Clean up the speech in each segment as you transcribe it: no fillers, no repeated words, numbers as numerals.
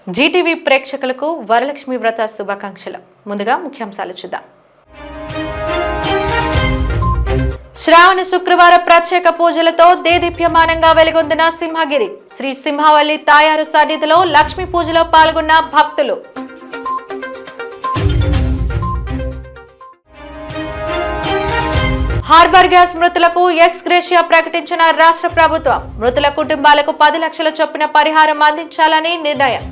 Zee TV ప్రేక్షకులకు వరలక్ష్మి వ్రత శుభాకాంక్షలు. ముందుగా ముఖ్యాంశాలు చూద్దాం. శ్రావణ శుక్రవార ప్రత్యేక పూజలతో దేదీప్యమానంగా వెలుగొందిన సింహగిరి. శ్రీ సింహావళి తాయారు సన్నిధిలో లక్ష్మీ పూజలో పాల్గొన్న భక్తులు. హార్బర్ గ్యాస్ మృతులకు ఎక్స్ గ్రేషియా ప్రకటించిన రాష్ట్ర ప్రభుత్వం. మృతుల కుటుంబాలకు 10 లక్షల చొప్పున పరిహారం అందించాలని నిర్ణయం.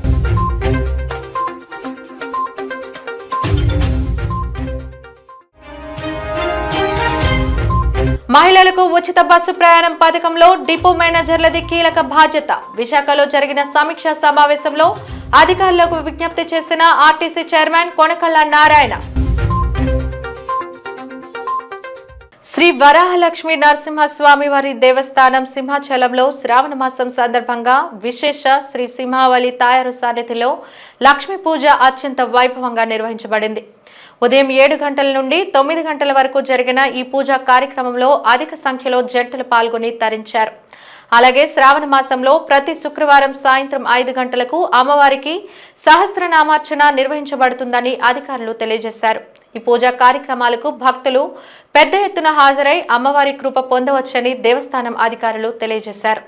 మహిళలకు ఉచిత బస్సు ప్రయాణం పథకంలో డిపో మేనేజర్లది కీలక బాధ్యత. విశాఖలో జరిగిన సమీక్షా సమావేశంలో అధికారులకు విజ్ఞప్తి చేసిన ఆర్టీసీ చైర్మన్ కొనకళ్ళ నారాయణ. శ్రీ వరాహలక్ష్మి నరసింహస్వామి వారి దేవస్థానం సింహాచలంలో శ్రావణ మాసం సందర్భంగా విశేష శ్రీ సింహావళి తాయారు సన్నిధిలో లక్ష్మీ పూజ అత్యంత వైభవంగా నిర్వహించబడింది. ఉదయం 7 గంటల నుండి 9 గంటల వరకు జరిగిన ఈ పూజా కార్యక్రమంలో అధిక సంఖ్యలో జంటలు పాల్గొని తరించారు. అలాగే శ్రావణ మాసంలో ప్రతి శుక్రవారం సాయంత్రం 5 గంటలకు అమ్మవారికి సహస్రనామార్చన నిర్వహించబడుతుందని అధికారులు తెలియజేశారు. ఈ పూజా కార్యక్రమాలకు భక్తులు పెద్ద ఎత్తున హాజరై అమ్మవారి కృప పొందవచ్చని దేవస్థానం అధికారులు తెలియజేశారు.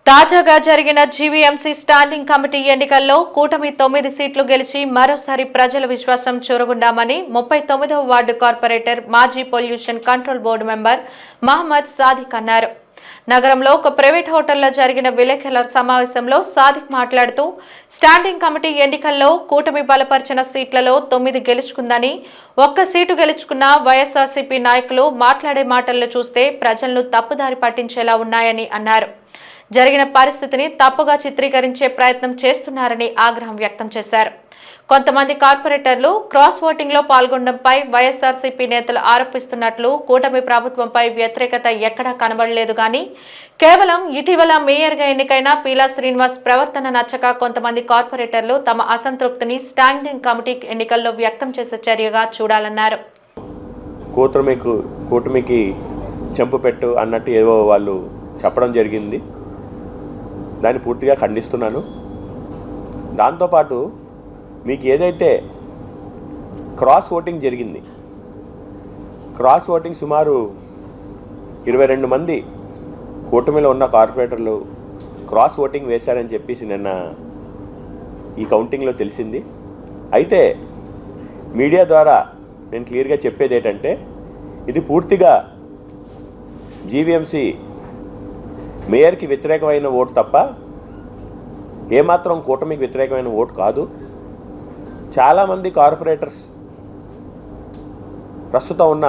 తాజాగా జరిగిన జీవీఎంసీ స్టాండింగ్ కమిటీ ఎన్నికల్లో కూటమి 9 సీట్లు గెలిచి మరోసారి ప్రజల విశ్వాసం చూరగొండామని 39వ వార్డు కార్పొరేటర్ మాజీ pollution control board member Mohammed Sadiq అన్నారు. నగరంలో ఒక ప్రైవేట్ హోటల్లో జరిగిన విలేకరుల సమావేశంలో సాదిక్ మాట్లాడుతూ స్టాండింగ్ కమిటీ ఎన్నికల్లో కూటమి బలపరిచిన సీట్లలో 9 గెలుచుకుందని, 1 సీటు గెలుచుకున్న వైఎస్ఆర్సీపీ నాయకులు మాట్లాడే మాటల్లో చూస్తే ప్రజలను తప్పుదారి పట్టించేలా ఉన్నాయని అన్నారు. జరిగిన పరిస్థితిని తప్పుగా చిత్రీకరించే ప్రయత్నం చేస్తున్నారని ఆగ్రహం వ్యక్తం చేశారు. కొంతమంది కార్పొరేటర్లు క్రాస్ ఓటింగ్ లో పాల్గొనడంపై వైఎస్ఆర్సీపీ నేతలు ఆరోపిస్తున్నట్లు కూటమి ప్రభుత్వంపై వ్యతిరేకత ఎక్కడా కనబడలేదు గాని కేవలం ఇటీవల మేయర్గా ఎన్నికైన పీలా శ్రీనివాస్ ప్రవర్తన నచ్చక కొంతమంది కార్పొరేటర్లు తమ అసంతృప్తిని స్టాండింగ్ కమిటీ ఎన్నికల్లో వ్యక్తం చేసే చర్యగా చూడాలన్నారు. కూటమికి చెంపు పెట్టు అన్నట్టు ఏవో వాళ్ళు చెప్పడం జరిగింది. దాన్ని పూర్తిగా ఖండిస్తున్నాను. దాంతోపాటు మీకు ఏదైతే క్రాస్ ఓటింగ్ జరిగింది, క్రాస్ ఓటింగ్ సుమారు 22 మంది కూటమిలో ఉన్న కార్పొరేటర్లు క్రాస్ ఓటింగ్ వేశారని చెప్పేసి నిన్న ఈ కౌంటింగ్లో తెలిసింది. అయితే మీడియా ద్వారా నేను క్లియర్గా చెప్పేది ఏంటంటే ఇది పూర్తిగా జీవీఎంసీ మేయర్కి వ్యతిరేకమైన ఓటు తప్ప ఏమాత్రం కూటమికి వ్యతిరేకమైన ఓటు కాదు. చాలామంది కార్పొరేటర్స్ ప్రస్తుతం ఉన్న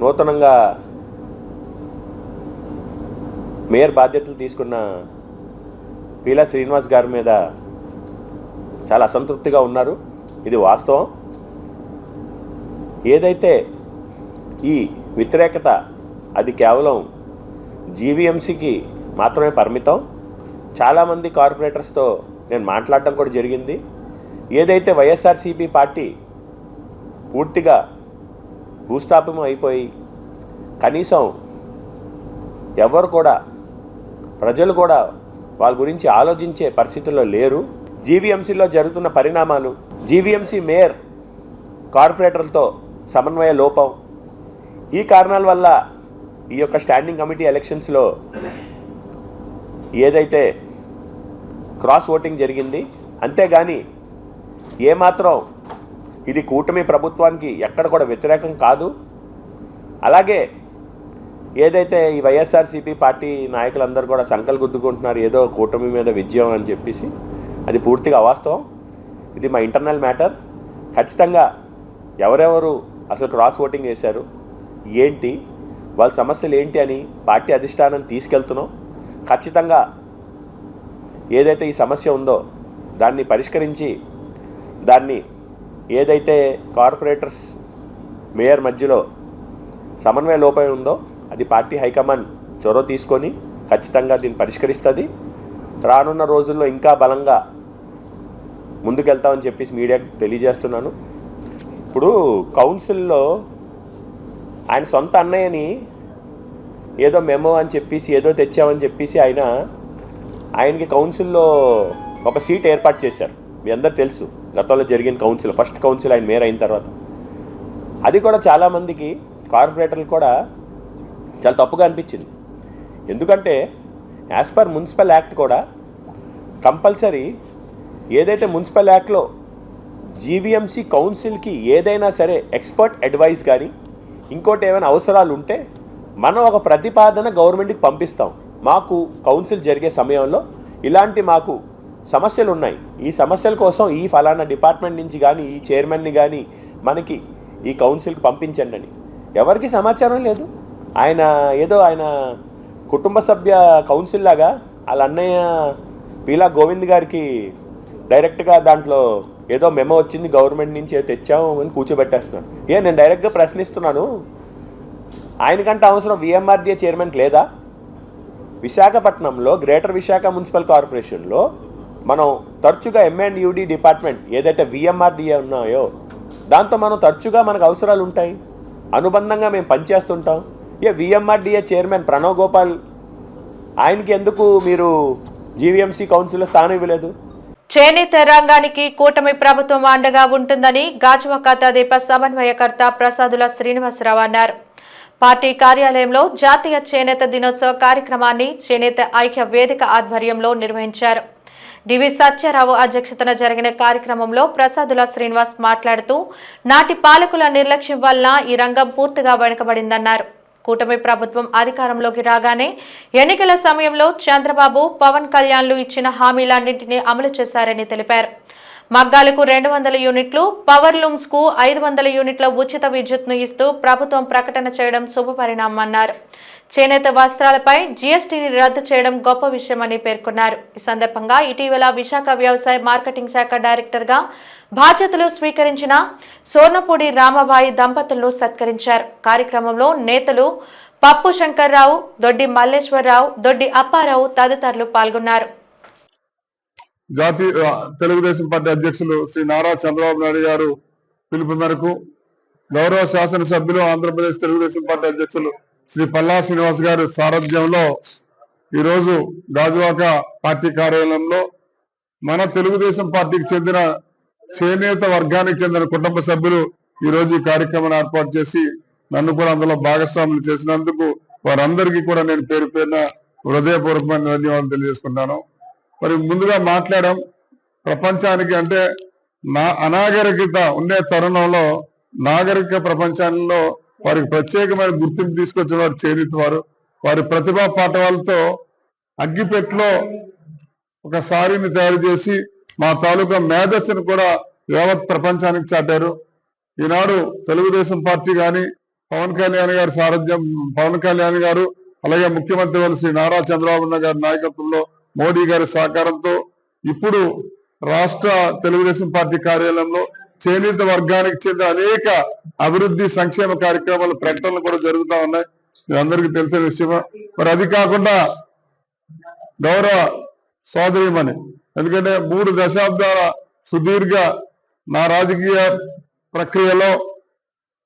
నూతనంగా మేయర్ బాధ్యతలు తీసుకున్న పీలా శ్రీనివాస్ గారి మీద చాలా అసంతృప్తిగా ఉన్నారు. ఇది వాస్తవం. ఏదైతే ఈ వ్యతిరేకత అది కేవలం జీవీఎంసీకి మాత్రమే పరిమితం. చాలామంది కార్పొరేటర్స్తో నేను మాట్లాడడం కూడా జరిగింది. ఏదైతే వైఎస్ఆర్సీపీ పార్టీ పూర్తిగా భూస్థాపనం అయిపోయి కనీసం ఎవరు కూడా ప్రజలు కూడా వాళ్ళ గురించి ఆలోచించే పరిస్థితుల్లో లేరు. జీవీఎంసీలో జరుగుతున్న పరిణామాలు, జీవీఎంసీ మేయర్ కార్పొరేటర్లతో సమన్వయ లోపం, ఈ కారణాల వల్ల ఈ యొక్క స్టాండింగ్ కమిటీ ఎలక్షన్స్లో ఏదైతే క్రాస్ ఓటింగ్ జరిగింది, అంతేగాని ఏమాత్రం ఇది కూటమి ప్రభుత్వానికి ఎక్కడ కూడా వ్యతిరేకం కాదు. అలాగే ఏదైతే ఈ వైఎస్ఆర్సీపీ పార్టీ నాయకులందరూ కూడా సంకలు గుద్దుకుంటున్నారు ఏదో కూటమి మీద విజయం అని చెప్పేసి, అది పూర్తిగా అవాస్తవం. ఇది మా ఇంటర్నల్ మ్యాటర్. ఖచ్చితంగా ఎవరెవరు అసలు క్రాస్ ఓటింగ్ వేశారు, ఏంటి వాళ్ళ సమస్యలు ఏంటి అని పార్టీ అధిష్టానాన్ని తీసుకెళ్తున్నాం. ఖచ్చితంగా ఏదైతే ఈ సమస్య ఉందో దాన్ని పరిష్కరించి, దాన్ని ఏదైతే కార్పొరేటర్స్ మేయర్ మధ్యలో సమన్వయ లోపం ఉందో అది పార్టీ హైకమాండ్ చొరవ తీసుకొని ఖచ్చితంగా దీన్ని పరిష్కరిస్తుంది. రానున్న రోజుల్లో ఇంకా బలంగా ముందుకెళ్తామని చెప్పేసి మీడియాకు తెలియజేస్తున్నాను. ఇప్పుడు కౌన్సిల్లో ఆయన సొంత అన్నయ్యని ఏదో మెమో అని చెప్పేసి ఏదో తెచ్చామని చెప్పేసి ఆయనకి కౌన్సిల్లో ఒక సీట్ ఏర్పాటు చేశారు. మీ అందరు తెలుసు, గతంలో జరిగిన కౌన్సిల్, ఫస్ట్ కౌన్సిల్ ఆయన మేయర్ అయిన తర్వాత. అది కూడా చాలామందికి కార్పొరేటర్లు కూడా చాలా తప్పుగా అనిపించింది. ఎందుకంటే యాజ్ పర్ మున్సిపల్ యాక్ట్ కూడా కంపల్సరీ ఏదైతే మున్సిపల్ యాక్ట్లో జీవీఎంసీ కౌన్సిల్కి ఏదైనా సరే ఎక్స్పర్ట్ అడ్వైస్ కానీ ఇంకోటి ఏమైనా అవసరాలు ఉంటే మనం ఒక ప్రతిపాదన గవర్నమెంట్కి పంపిస్తాం. మాకు కౌన్సిల్ జరిగే సమయంలో ఇలాంటి మాకు సమస్యలు ఉన్నాయి, ఈ సమస్యల కోసం ఈ ఫలానా డిపార్ట్మెంట్ నుంచి కానీ ఈ చైర్మన్ని కానీ మనకి ఈ కౌన్సిల్కి పంపించండి అని. ఎవరికి సమాచారం లేదు. ఆయన కుటుంబ సభ్య కౌన్సిల్ లాగా వాళ్ళ అన్నయ్య పీలా గోవింద్ గారికి డైరెక్ట్గా దాంట్లో ఏదో మెమో వచ్చింది గవర్నమెంట్ నుంచి తెచ్చాము అని కూర్చోబెట్టేస్తున్నాను. నేను డైరెక్ట్గా ప్రశ్నిస్తున్నాను, ఆయనకంటే అవసరం విఎంఆర్డీఏ చైర్మన్ లేదా? విశాఖపట్నంలో గ్రేటర్ విశాఖ మున్సిపల్ కార్పొరేషన్లో మనం తరచుగా ఎంఎండ్యూడీ డిపార్ట్మెంట్ ఏదైతే విఎంఆర్డీఏ ఉన్నాయో దాంతో మనం తరచుగా మనకు అవసరాలు ఉంటాయి, అనుబంధంగా మేము పనిచేస్తుంటాం. విఎంఆర్డీఏ చైర్మన్ ప్రణవ్ గోపాల్ ఆయనకి ఎందుకు మీరు జీవీఎంసీ కౌన్సిల్లో స్థానం ఇవ్వలేదు? చేనేత రంగానికి కూటమి ప్రభుత్వం అండగా ఉంటుందని గాజువాక తెదేపా సమన్వయకర్త ప్రసాదుల శ్రీనివాసరావు అన్నారు. పార్టీ కార్యాలయంలో జాతీయ చేనేత దినోత్సవ కార్యక్రమాన్ని చేనేత ఐక్య వేదిక ఆధ్వర్యంలో నిర్వహించారు. డివి సత్యారావు అధ్యక్షతన జరిగిన కార్యక్రమంలో ప్రసాదుల శ్రీనివాస్ మాట్లాడుతూ నాటి పాలకుల నిర్లక్ష్యం వల్ల ఈ రంగం పూర్తిగా వెనుకబడిందన్నారు. కూటమి ప్రభుత్వం అధికారంలోకి రాగానే ఎన్నికల సమయంలో చంద్రబాబు, పవన్ కళ్యాణ్లు ఇచ్చిన హామీలన్నింటినీ అమలు చేశారని తెలిపారు. మగ్గాలకు 200 యూనిట్లు, పవర్ లూమ్స్ కు 500 యూనిట్ల ఉచిత విద్యుత్ను ఇస్తూ ప్రభుత్వం ప్రకటన చేయడం శుభపరిణామన్నారు. చేనేత వస్త్రాలపై జీఎస్టీని రద్దు చేయడం గొప్ప విషయమని పేర్కొన్నారు. ఈ సందర్భంగా ఇటీవల విశాఖ వ్యవసాయ మార్కెటింగ్ శాఖ డైరెక్టర్గా బాధ్యతలు స్వీకరించిన సోర్నపూడి రామబాయి దంపతులను సత్కరించారు. కార్యక్రమంలో నేతలు పప్పు శంకర్రావు, దొడ్డి మల్లేశ్వరరావు, దొడ్డి అప్పారావు తదితరులు పాల్గొన్నారు. జాతీయ తెలుగుదేశం పార్టీ అధ్యక్షులు శ్రీ నారా చంద్రబాబు నాయుడు గారు పిలుపు మేరకు గౌరవ శాసనసభ్యులు ఆంధ్రప్రదేశ్ తెలుగుదేశం పార్టీ అధ్యక్షులు శ్రీ పల్లా శ్రీనివాస్ గారి సారథ్యంలో ఈరోజు గాజువాక పార్టీ కార్యాలయంలో మన తెలుగుదేశం పార్టీకి చెందిన చేనేత వర్గానికి చెందిన కుటుంబ సభ్యులు ఈరోజు ఈ కార్యక్రమాన్ని ఏర్పాటు చేసి నన్ను కూడా అందులో భాగస్వాములు చేసినందుకు వారందరికీ కూడా నేను పేరు పేరున హృదయపూర్వకమైన ధన్యవాదాలు తెలియజేసుకుంటాను. మరి ముందుగా మాట్లాడడం ప్రపంచానికి అంటే అనాగరికత ఉండే తరుణంలో నాగరిక ప్రపంచంలో వారికి ప్రత్యేకమైన గుర్తింపు తీసుకొచ్చిన వారు చేనేత వారు. వారి ప్రతిభా పాఠవాలతో అగ్గిపెట్టలో ఒక సారీని తయారు చేసి మా తాలూకా మేధస్సును కూడా యావత్ ప్రపంచానికి చాటారు. ఈనాడు తెలుగుదేశం పార్టీ కానీ పవన్ కళ్యాణ్ గారి సారథ్యం, పవన్ కళ్యాణ్ గారు అలాగే ముఖ్యమంత్రి వారు శ్రీ నారా చంద్రబాబు నాయుడు గారి నాయకత్వంలో మోడీ గారి సహకారంతో ఇప్పుడు రాష్ట్ర తెలుగుదేశం పార్టీ కార్యాలయంలో చేనేత వర్గానికి చెందిన అనేక అభివృద్ధి సంక్షేమ కార్యక్రమాల ప్రకటనలు కూడా జరుగుతూ ఉన్నాయి. మీ అందరికీ తెలిసిన విషయమే. మరి అది కాకుండా గౌరవ సోదరిమణి, ఎందుకంటే 3 దశాబ్దాల సుదీర్ఘ నా రాజకీయ ప్రక్రియలో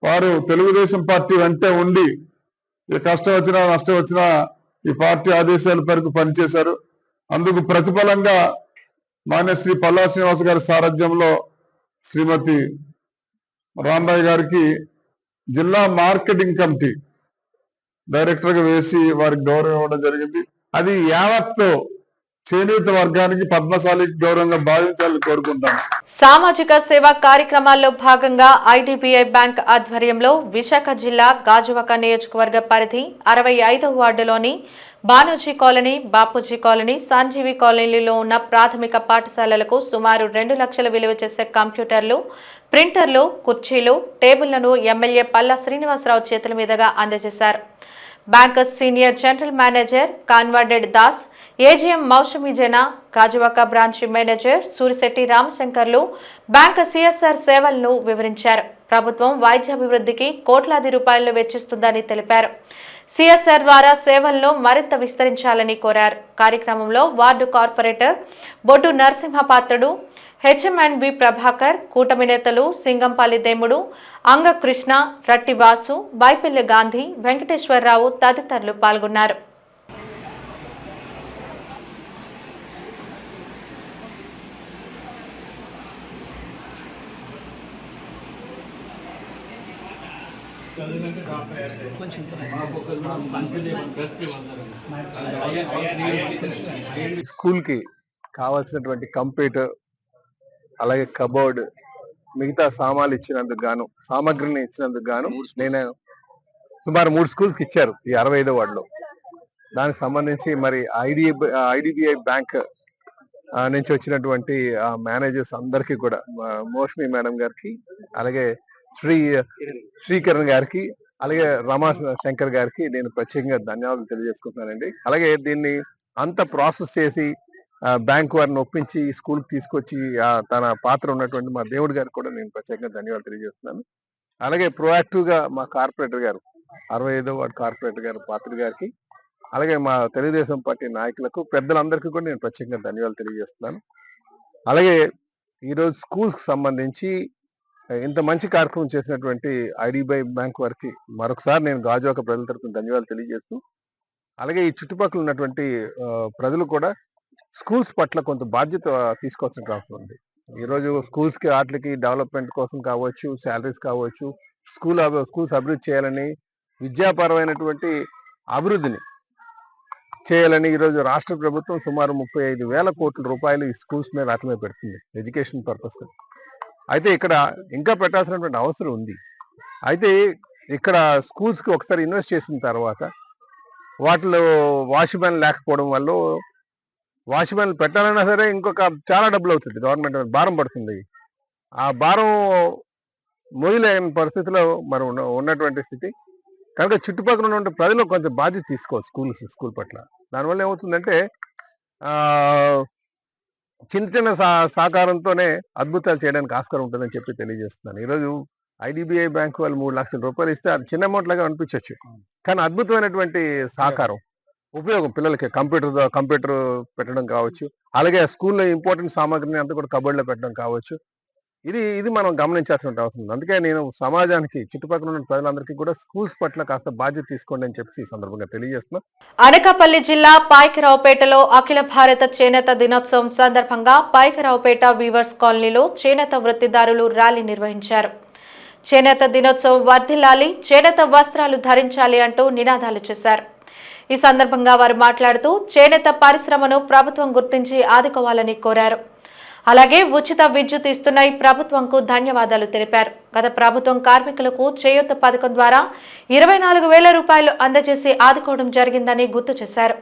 వారు తెలుగుదేశం పార్టీ వెంటే ఉండి కష్టం వచ్చినా నష్టం వచ్చినా ఈ పార్టీ ఆదేశాల మేరకు పనిచేశారు. అందుకు ప్రతిఫలంగా మాన్య శ్రీ పల్లా శ్రీనివాస్ గారి సారథ్యంలో శ్రీమతి రాంబాయి గారికి జిల్లా మార్కెటింగ్ కమిటీ డైరెక్టర్గా వేసి వారికి గౌరవం ఇవ్వడం జరిగింది. అది యావత్తు చేనేత వర్గానికి పద్మశాలి గౌరవంగా భావించాలని కోరుకుంటాను. సామాజిక సేవా కార్యక్రమాల్లో భాగంగా ఐడిబిఐ బ్యాంక్ ఆధ్వర్యంలో విశాఖ జిల్లా గాజువాక నియోజకవర్గ పరిధి 65వ వార్డులోని బానోజీ కాలనీ, బాపూజీ కాలనీ, సంజీవి కాలనీలో ఉన్న ప్రాథమిక పాఠశాలలకు సుమారు 2 లక్షల విలువ చేసే కంప్యూటర్లు, ప్రింటర్లు, కుర్చీలు, టేబుళ్లను ఎమ్మెల్యే పల్లా శ్రీనివాసరావు చేతుల మీదుగా అందజేశారు. బ్యాంక్ సీనియర్ జనరల్ మేనేజర్ కాన్వాడెడ్ Das, AGM Moushami Jana, Gajuwaka branch manager Surisetti రామశంకర్లు బ్యాంక్ సిఎస్ఆర్ సేవలను వివరించారు. ప్రభుత్వం వైద్యాభివృద్ధికి కోట్లాది రూపాయలను వెచ్చిస్తుందని తెలిపారు. సిఎస్ఆర్ ద్వారా సేవలను మరింత విస్తరించాలని కోరారు. కార్యక్రమంలో వార్డు కార్పొరేటర్ బొడ్డు నరసింహపాత్రుడు, హెచ్ఎంఎన్వి ప్రభాకర్, కూటమి నేతలు సింగంపల్లి దేముడు, అంగకృష్ణ, రట్టి వాసు, బైపిల్లి గాంధీ, వెంకటేశ్వరరావు తదితరులు పాల్గొన్నారు. స్కూల్ కి కావాల్సినటువంటి కంప్యూటర్, అలాగే కబోర్డ్, మిగతా సామాగ్రిని ఇచ్చినందుకు గాను నేను సుమారు 3 స్కూల్స్ కి ఇచ్చారు ఈ 65వ వార్డులో. దానికి సంబంధించి మరి ఐడిబిఐ బ్యాంక్ నుంచి వచ్చినటువంటి మేనేజర్స్ అందరికీ కూడా, మోష్మి మేడం గారికి, అలాగే శ్రీకరణ్ గారికి, అలాగే రమా శంకర్ గారికి నేను ప్రత్యేకంగా ధన్యవాదాలు తెలియజేసుకుంటున్నానండి. అలాగే దీన్ని అంత ప్రాసెస్ చేసి బ్యాంక్ వారిని ఒప్పించి స్కూల్ తీసుకొచ్చి తన పాత్ర ఉన్నటువంటి మా దేవుడి గారికి కూడా నేను ప్రత్యేకంగా ధన్యవాదాలు తెలియజేస్తున్నాను. అలాగే ప్రొయాక్టివ్ గా మా కార్పొరేటర్ గారు, 65వ వార్డు కార్పొరేటర్ గారు పాత్ర గారికి, అలాగే మా తెలుగుదేశం పార్టీ నాయకులకు, పెద్దలందరికీ కూడా నేను ప్రత్యేకంగా ధన్యవాదాలు తెలియజేస్తున్నాను. అలాగే ఈరోజు స్కూల్స్ కి సంబంధించి ఇంత మంచి కార్యక్రమం చేసినటువంటి ఐడిబిఐ బ్యాంక్ వారికి మరొకసారి నేను గాజువాక ప్రజల తరపున ధన్యవాదాలు తెలియజేస్తూ, అలాగే ఈ చుట్టుపక్కల ఉన్నటువంటి ప్రజలు కూడా స్కూల్స్ పట్ల కొంత బాధ్యత తీసుకోవాల్సిన అవసరం ఉంది. ఈరోజు స్కూల్స్ కి వాటికి డెవలప్మెంట్ కోసం కావచ్చు, శాలరీస్ కావచ్చు, స్కూల్స్ అభివృద్ధి చేయాలని, విద్యాపరమైనటువంటి అభివృద్ధిని చేయాలని ఈరోజు రాష్ట్ర ప్రభుత్వం సుమారు 35,000 కోట్ల రూపాయలు ఈ స్కూల్స్ మీద రాతమే పెడుతుంది ఎడ్యుకేషన్ పర్పస్. అయితే ఇక్కడ ఇంకా పెట్టాల్సినటువంటి అవసరం ఉంది. అయితే ఇక్కడ స్కూల్స్ కి ఒకసారి ఇన్వెస్ట్ చేసిన తర్వాత వాటిలో వాచ్మెన్ లేకపోవడం వల్ల, వాచ్మెన్ పెట్టాలన్నా సరే ఇంకొక చాలా డబ్బులు అవుతుంది, గవర్నమెంట్ భారం పడుతుంది. ఆ భారం మోయలేని పరిస్థితిలో మరి ఉన్నటువంటి స్థితి కనుక చుట్టుపక్కల ఉన్న ప్రజలు కొంచెం బాధ్యత తీసుకోవాలి స్కూల్ పట్ల. దానివల్ల ఏమవుతుందంటే చిన్న సహకారంతోనే అద్భుతాలు చేయడానికి ఆస్కారం ఉంటుందని చెప్పి తెలియజేస్తున్నాను. ఈరోజు ఐడిబిఐ బ్యాంక్ వాళ్ళు 3 లక్షల రూపాయలు ఇస్తే అది చిన్న అమౌంట్ లాగా అనిపించవచ్చు, కానీ అద్భుతమైనటువంటి సహకారం, ఉపయోగం పిల్లలకి కంప్యూటర్ పెట్టడం కావచ్చు, అలాగే స్కూల్లో ఇంపార్టెంట్ సామాగ్రిని అంతా కూడా కబోర్డ్లో పెట్టడం కావచ్చు. ఇది మనం గమనించాల్సిన అవసరం ఉంది. అందుకే నేను సమాజానికి, చుట్టుపక్కల ఉన్న ప్రజలందరికీ కూడా స్కూల్స్ పట్ల కాస్త బాధ్యత తీసుకోండి అని చెప్పి ఈ సందర్భంగా తెలియజేస్తున్నా. అనకాపల్లి జిల్లా పాయకరావుపేటలో అఖిల భారత చేనేత దినోత్సవం సందర్భంగా పాయకరావుపేట వీవర్స్ కాలనీలో చేనేత వృత్తిదారులు ర్యాలీ నిర్వహించారు. చేనేత దినోత్సవం వర్ధిల్లాలి, చేనేత వస్త్రాలు ధరించాలి అంటూ నినాదాలు చేశారు. ఈ సందర్భంగా వారు మాట్లాడుతూ చేనేత పరిశ్రమను ప్రభుత్వం గుర్తించి ఆదుకోవాలని కోరారు. అలాగే ఉచిత విద్యుత్ ఇస్తున్న ఈ ప్రభుత్వంకు ధన్యవాదాలు తెలిపారు. గత ప్రభుత్వం కార్మికులకు చేయూత పథకం ద్వారా 24,000 రూపాయలు అందజేసి ఆదుకోవడం జరిగిందని గుర్తు చేశారు.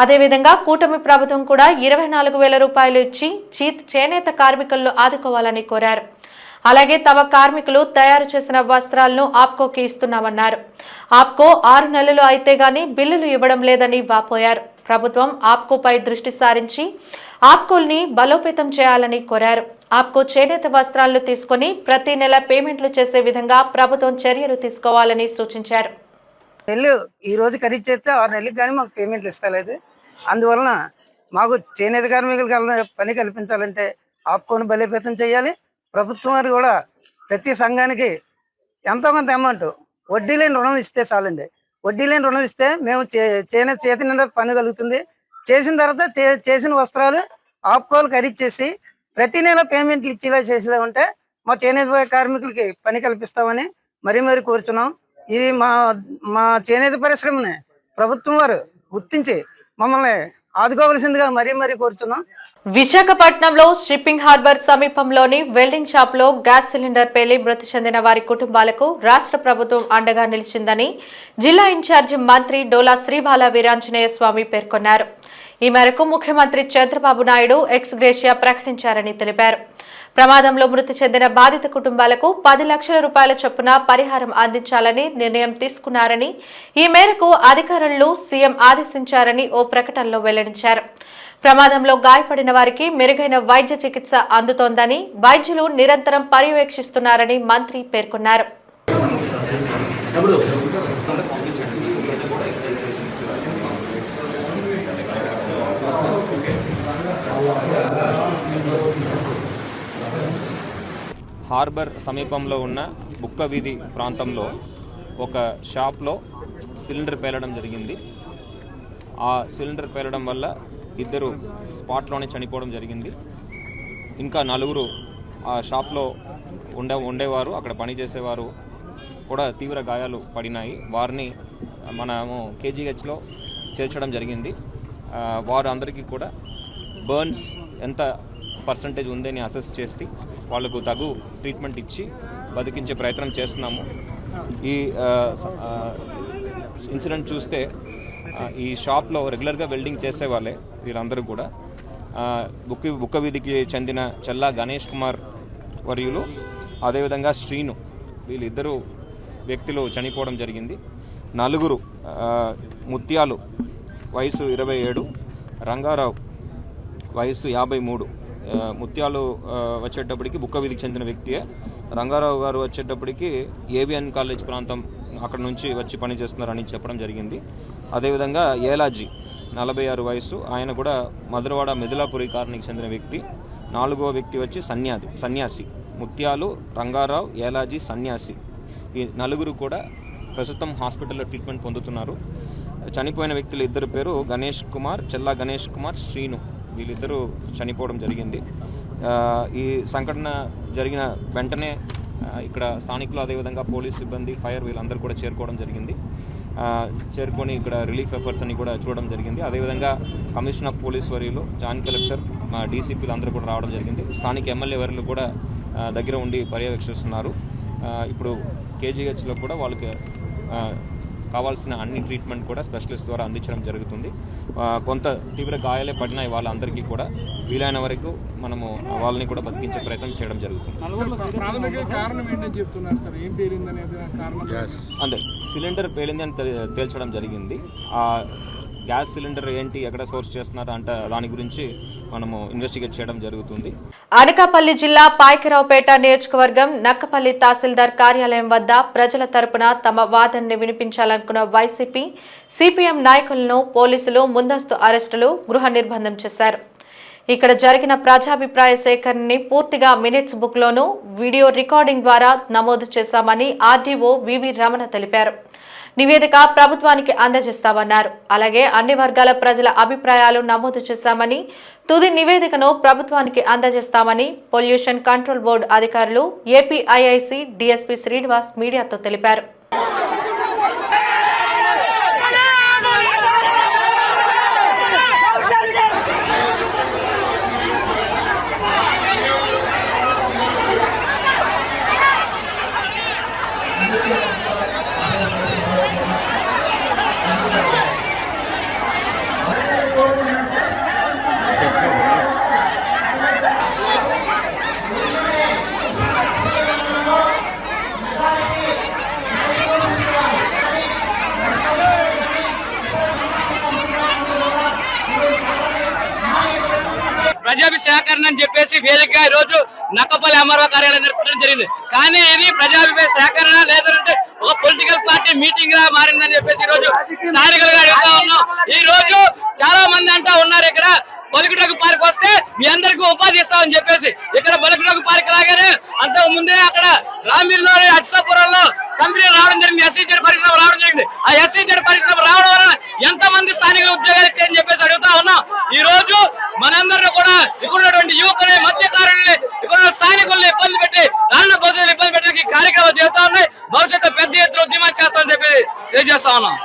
అదేవిధంగా కూటమి ప్రభుత్వం కూడా 24,000 రూపాయలు ఇచ్చి చేనేత కార్మికులను ఆదుకోవాలని కోరారు. అలాగే తమ కార్మికులు తయారు చేసిన వస్త్రాలను ఆప్కోకి ఇస్తున్నామన్నారు. ఆప్కో 6 నెలలు అయితే గానీ బిల్లులు ఇవ్వడం లేదని వాపోయారు. ప్రభుత్వం ఆప్కోపై దృష్టి సారించి ఆప్కోల్ని బలోపేతం చేయాలని కోరారు. ఆప్కో చేనేత వస్త్రాలను తీసుకుని ప్రతి నెల పేమెంట్లు చేసే విధంగా ప్రభుత్వం చర్యలు తీసుకోవాలని సూచించారు. ఈ రోజు ఖరీదు చేస్తే 6 నెలలకు కానీ మాకు పేమెంట్లు ఇస్తలేదు. అందువలన మాకు చేనేత కార్మికులకు పని కల్పించాలంటే ఆప్కోని బలోపేతం చేయాలి. ప్రభుత్వం వారు కూడా ప్రతి సంఘానికి ఎంతో కొంత అమౌంట్ వడ్డీ లేని రుణం ఇస్తే చాలండి. వడ్డీ లేని రుణం ఇస్తే మేము చేనేత చేతి నిండా పని కలుగుతుంది. చేసిన తర్వాత చేసిన వస్త్రాలు ఆప్కోలు ఖరీదు చేసి ప్రతి నెల పేమెంట్లు ఇచ్చేలా చేసేలా ఉంటే మా చేనేత కార్మికులకి పని కల్పిస్తామని మరీ కోరుచున్నాం. ఇది మా చేనేత పరిశ్రమని ప్రభుత్వం వారు గుర్తించి మమ్మల్ని ఆదుకోవలసిందిగా మరీ మరీ కోరుచున్నాం. విశాఖపట్నంలో షిప్పింగ్ హార్బర్ సమీపంలోని వెల్డింగ్ షాప్ లో గ్యాస్ సిలిండర్ పేలి మృతి చెందిన వారి కుటుంబాలకు రాష్ట్ర ప్రభుత్వం అండగా నిలిచిందని జిల్లా ఇన్ఛార్జి మంత్రి డోలా శ్రీబాల వీరాంజనేయ స్వామి పేర్కొన్నారు. ఈ మేరకు ముఖ్యమంత్రి చంద్రబాబు నాయుడు ఎక్స్ గ్రేషియా ప్రకటించారని తెలిపారు. ప్రమాదంలో మృతి చెందిన బాధిత కుటుంబాలకు 10 లక్షల రూపాయల చొప్పున పరిహారం అందించాలని నిర్ణయం తీసుకున్నారని, ఈ మేరకు అధికారులను సీఎం ఆదేశించారని ఓ ప్రకటనలో వెల్లడించారు. ప్రమాదంలో గాయపడిన వారికి మెరుగైన వైద్య చికిత్స అందుతోందని, వైద్యులు నిరంతరం పర్యవేక్షిస్తున్నారని మంత్రి పేర్కొన్నారు. హార్బర్ సమీపంలో ఉన్న బుక్క వీధి ప్రాంతంలో ఒక షాప్లో సిలిండర్ పేలడం జరిగింది. ఆ సిలిండర్ పేలడం వల్ల 2 స్పాట్లోనే చనిపోవడం జరిగింది. ఇంకా 4 ఆ షాప్లో ఉండేవారు, అక్కడ పనిచేసేవారు కూడా తీవ్ర గాయాలు పడినాయి. వారిని మనము కేజీహెచ్లో చేర్చడం జరిగింది. వారు అందరికీ కూడా బర్న్స్ ఎంత పర్సంటేజ్ ఉందని అసెస్ చేసి వాళ్లకు తగు ట్రీట్మెంట్ ఇచ్చి బతికించే ప్రయత్నం చేస్తున్నాము. ఈ ఇన్సిడెంట్ చూస్తే ఈ షాప్లో రెగ్యులర్గా వెల్డింగ్ చేసేవాళ్ళే వీళ్ళందరూ కూడా. బుక్క వీధికి చెందిన చెల్లా గణేష్ కుమార్ వర్యులు, అదేవిధంగా శ్రీను, వీళ్ళిద్దరూ వ్యక్తులు చనిపోవడం జరిగింది. 4 ముత్యాలు వయసు 27, రంగారావు వయసు 53. ముత్యాలు వచ్చేటప్పటికి బుక్క వీధికి చెందిన వ్యక్తియే. రంగారావు గారు వచ్చేటప్పటికి ఏవిఎన్ కాలేజ్ ప్రాంతం అక్కడ నుంచి వచ్చి పనిచేస్తున్నారని చెప్పడం జరిగింది. అదేవిధంగా ఏలాజీ 46 వయసు, ఆయన కూడా మధురవాడ మిథిలాపురి కాలనీకి చెందిన వ్యక్తి. 4వ వ్యక్తి వచ్చి సన్యాసి. ముత్యాలు, రంగారావు, ఏలాజీ, సన్యాసి, ఈ 4 కూడా ప్రస్తుతం హాస్పిటల్లో ట్రీట్మెంట్ పొందుతున్నారు. చనిపోయిన వ్యక్తులు 2 పేరు గణేష్ కుమార్, చెల్లా గణేష్ కుమార్, శ్రీను, వీళ్ళిద్దరూ చనిపోవడం జరిగింది. ఈ సంఘటన జరిగిన వెంటనే ఇక్కడ స్థానికులు, అదేవిధంగా పోలీస్ సిబ్బంది, ఫైర్ వీళ్ళందరూ కూడా చేరుకోవడం జరిగింది. చేరుకొని ఇక్కడ రిలీఫ్ ఎఫర్ట్స్ అని కూడా చూడడం జరిగింది. అదేవిధంగా కమిషనర్ ఆఫ్ పోలీస్ వర్యులు, జాయింట్ కలెక్టర్, డీసీపీలు అందరూ కూడా రావడం జరిగింది. స్థానిక ఎమ్మెల్యే వర్యులు కూడా దగ్గర ఉండి పర్యవేక్షిస్తున్నారు. ఇప్పుడు కేజీహెచ్లో కూడా వాళ్ళకి కావాల్సిన అన్ని ట్రీట్మెంట్ కూడా స్పెషలిస్ట్ ద్వారా అందించడం జరుగుతుంది. కొంత తీవ్ర గాయాలే పడినాయి వాళ్ళందరికీ కూడా. వీలైన వరకు మనము వాళ్ళని కూడా బతికించే ప్రయత్నం చేయడం జరుగుతుంది. అంటే సిలిండర్ పేలింది అని తేల్చడం జరిగింది. ఆ గ్యాస్ సిలిండర్ ఏంటి, ఎక్కడ సోర్స్ చేస్తున్నారు అంటే దాని గురించి మనము ఇన్వెస్టిగేట్ చేయడం జరుగుతుంది. అనకాపల్లి జిల్లా పాయకరావుపేట నియోజకవర్గం నక్కపల్లి తహసీల్దార్ కార్యాలయం వద్ద ప్రజల తరపున తమ వాదనని వినిపించాలనుకున్న వైసీపీ, సిపిఎం నాయకులను పోలీసులు ముందస్తు అరెస్టులు, గృహ నిర్బంధం చేశారు. ఇక్కడ జరిగిన ప్రజాభిప్రాయ సేకరణని పూర్తిగా మినిట్స్ బుక్ లోను, వీడియో రికార్డింగ్ ద్వారా నమోదు చేశామని ఆర్డీఓ వివి రమణ తెలిపారు. నివేదిక ప్రభుత్వానికి అందజేస్తామన్నారు. అలాగే అన్ని వర్గాల ప్రజల అభిప్రాయాలు నమోదు చేశామని, తుది నివేదికను ప్రభుత్వానికి అందజేస్తామని పొల్యూషన్ కంట్రోల్ బోర్డు అధికారులు, ఏపీఐఐసి డీఎస్పీ శ్రీనివాస్ మీడియాతో తెలిపారు. ప్రజాభిసేకరణ అని చెప్పేసి వేదికగా ఈ రోజు నక్కపల్లి ఎంఆర్ఓ కార్యాలయం నిర్వహించడం జరిగింది. కానీ ఇది ప్రజాభిప్రాయ సేకరణ లేదంటే ఒక పొలిటికల్ పార్టీ మీటింగ్ గా మారిందని చెప్పేసి ఈ రోజు స్థానికులుగా అడుగుతా ఉన్నాం. ఈ రోజు చాలా మంది అంటా ఉన్నారు, ఇక్కడ బలికిడ్రగ్ పార్క్ వస్తే మీ అందరికీ ఉపాధి ఇస్తామని చెప్పేసి. ఇక్కడ బలికిడ్రగ్ పార్క్ లాగానే అంతకు ముందే అక్కడ రామీర్లో, అచ్యుతాపురంలో కంపెనీ రావడం జరిగింది, ఎస్సీజెడ్ పరిశ్రమ రావడం జరిగింది. ఆ ఎస్సీజెడ్ పరిశ్రమ రావడం వలన ఎంతమంది స్థానిక ఉద్యోగాలు ఇచ్చాయని చెప్పేసి అడుగుతా ఉన్నాం. ఈ రోజు మనందరినీ కూడా ఇక్కడ ఉన్నటువంటి యువకుల్ని, మత్స్యకారుల్ని, ఇక్కడ స్థానికుల్ని ఇబ్బంది పెట్టి రానున్న భవిష్యత్తు ఇబ్బంది పెట్టడానికి కార్యక్రమాలు చేస్తా ఉన్నాయి. భవిష్యత్తు పెద్ద ఎత్తున ఉద్యమం చేస్తామని చెప్పి తెలియజేస్తా ఉన్నాం.